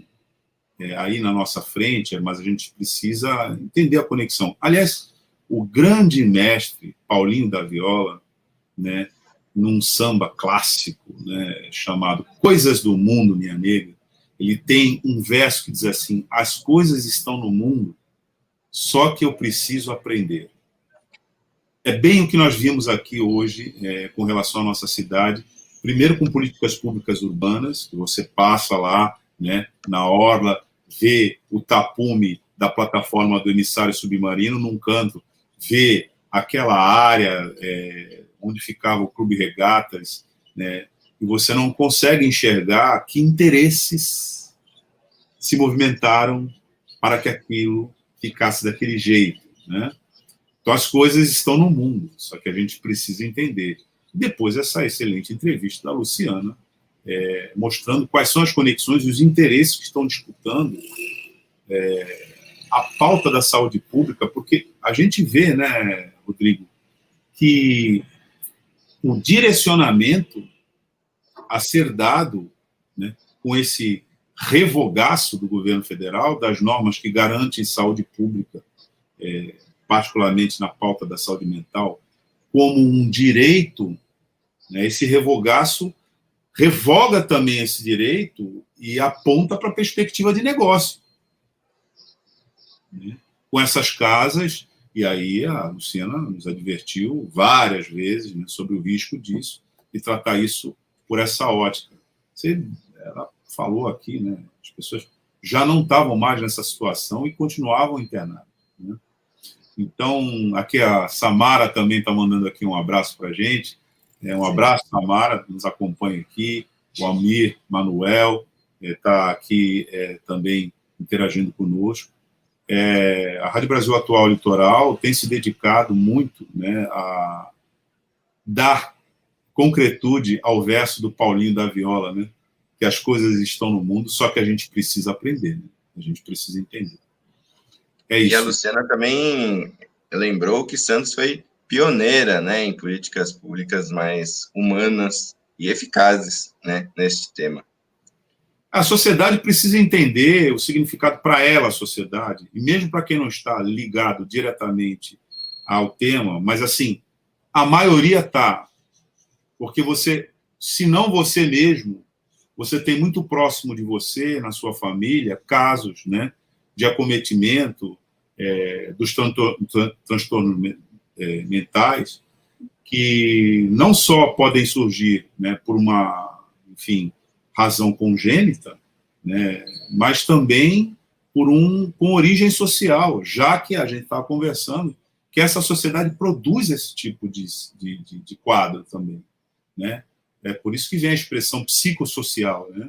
aí na nossa frente, mas a gente precisa entender a conexão. Aliás, o grande mestre Paulinho da Viola, né, num samba clássico, né, chamado Coisas do Mundo, Minha Nega, ele tem um verso que diz assim: as coisas estão no mundo, só que eu preciso aprender. É bem o que nós vimos aqui hoje com relação à nossa cidade. Primeiro com políticas públicas urbanas, que você passa lá, né, na orla, vê o tapume da plataforma do emissário submarino num canto, vê aquela área onde ficava o Clube Regatas, né, e você não consegue enxergar que interesses se movimentaram para que aquilo ficasse daquele jeito, né? Então, as coisas estão no mundo, só que a gente precisa entender. Depois, essa excelente entrevista da Luciana, mostrando quais são as conexões e os interesses que estão disputando a pauta da saúde pública, porque a gente vê, né, Rodrigo, que o direcionamento a ser dado, né, com esse revogaço do governo federal das normas que garantem saúde pública, particularmente na pauta da saúde mental, como um direito, né, esse revogaço revoga também esse direito e aponta para a perspectiva de negócio, né, com essas casas. E aí a Luciana nos advertiu várias vezes, né, sobre o risco disso e tratar isso por essa ótica. Ela falou aqui, né, as pessoas já não estavam mais nessa situação e continuavam internadas, né? Então, aqui a Samara também está mandando aqui um abraço para a gente. Um abraço, Samara, que nos acompanha aqui. O Almir Manuel está aqui também interagindo conosco. A Rádio Brasil Atual Litoral tem se dedicado muito, né, a dar concretude ao verso do Paulinho da Viola, né, que as coisas estão no mundo, só que a gente precisa aprender, né? A gente precisa entender. E a Luciana também lembrou que Santos foi pioneira, né, em políticas públicas mais humanas e eficazes, né, neste tema. A sociedade precisa entender o significado para ela, a sociedade, e mesmo para quem não está ligado diretamente ao tema, mas assim, a maioria está, porque você, se não você mesmo, você tem muito próximo de você, na sua família, casos, né, de acometimento dos transtornos mentais, que não só podem surgir, né, por uma, enfim, razão congênita, né, mas também com origem social, já que a gente estava conversando que essa sociedade produz esse tipo de quadro também, né? É por isso que vem a expressão psicossocial, né?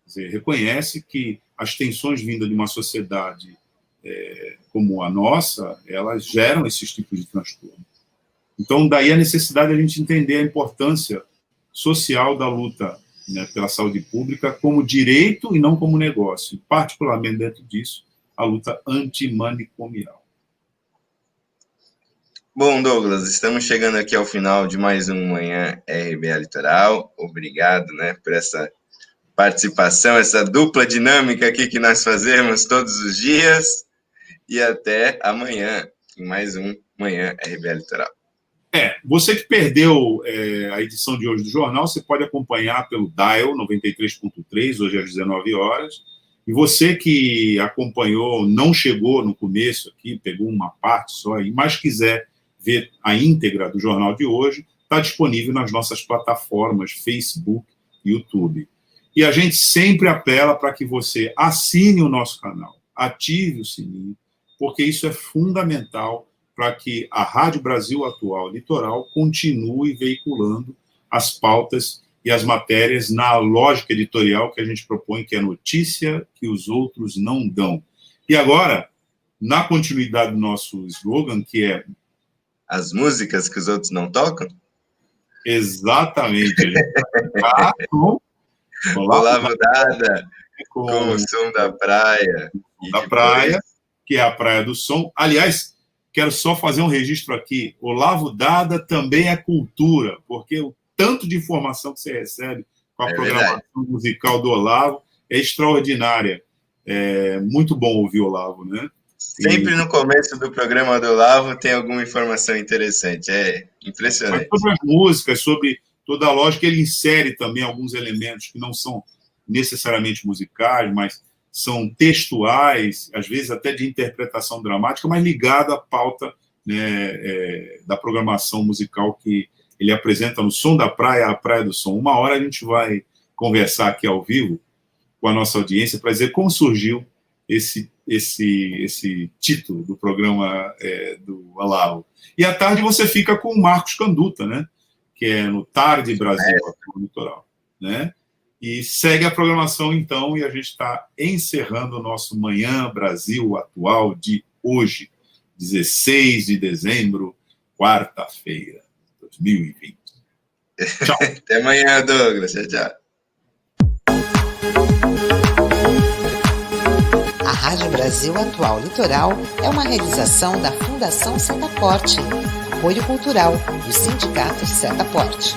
Quer dizer, reconhece que as tensões vindas de uma sociedade como a nossa, elas geram esses tipos de transtorno. Então, daí a necessidade de a gente entender a importância social da luta, né, pela saúde pública como direito e não como negócio, e particularmente dentro disso, a luta antimanicomial. Bom, Douglas, estamos chegando aqui ao final de mais um Manhã RBA Litoral. Obrigado, né, por essa participação, essa dupla dinâmica aqui que nós fazemos todos os dias. E até amanhã, em mais um Manhã RBA Litoral. Você que perdeu a edição de hoje do jornal, você pode acompanhar pelo Dial 93.3, hoje às 19 horas. E você que acompanhou, não chegou no começo aqui, pegou uma parte só, mas quiser ver a íntegra do jornal de hoje, está disponível nas nossas plataformas Facebook e YouTube. E a gente sempre apela para que você assine o nosso canal, ative o sininho, porque isso é fundamental para que a Rádio Brasil Atual Litoral continue veiculando as pautas e as matérias na lógica editorial que a gente propõe, que é notícia que os outros não dão. E agora, na continuidade do nosso slogan, que é... As músicas que os outros não tocam? Exatamente. A gente vai com Olavo Dada, com o som da praia. Da praia, que é a Praia do Som. Aliás, quero só fazer um registro aqui. Olavo Dada também é cultura, porque o tanto de informação que você recebe com a programação musical do Olavo é extraordinária. É muito bom ouvir o Olavo, né? Sempre no começo do programa do Olavo tem alguma informação interessante. É impressionante. Sobre as músicas, sobre toda a lógica, ele insere também alguns elementos que não são necessariamente musicais, mas são textuais, às vezes até de interpretação dramática, mas ligado à pauta, né, da programação musical que ele apresenta no Som da Praia, a Praia do Som. Uma hora a gente vai conversar aqui ao vivo com a nossa audiência para dizer como surgiu esse título do programa do Olavo. E à tarde você fica com o Marcos Canduta, né, que é no Tarde Brasil Atual Litoral, né? E segue a programação, então, e a gente está encerrando o nosso Manhã Brasil Atual de hoje, 16 de dezembro, quarta-feira, 2020. Tchau. Até amanhã, Douglas. Tchau, tchau. A Rádio Brasil Atual Litoral é uma realização da Fundação Setaporte, apoio cultural do Sindicato Setaporte.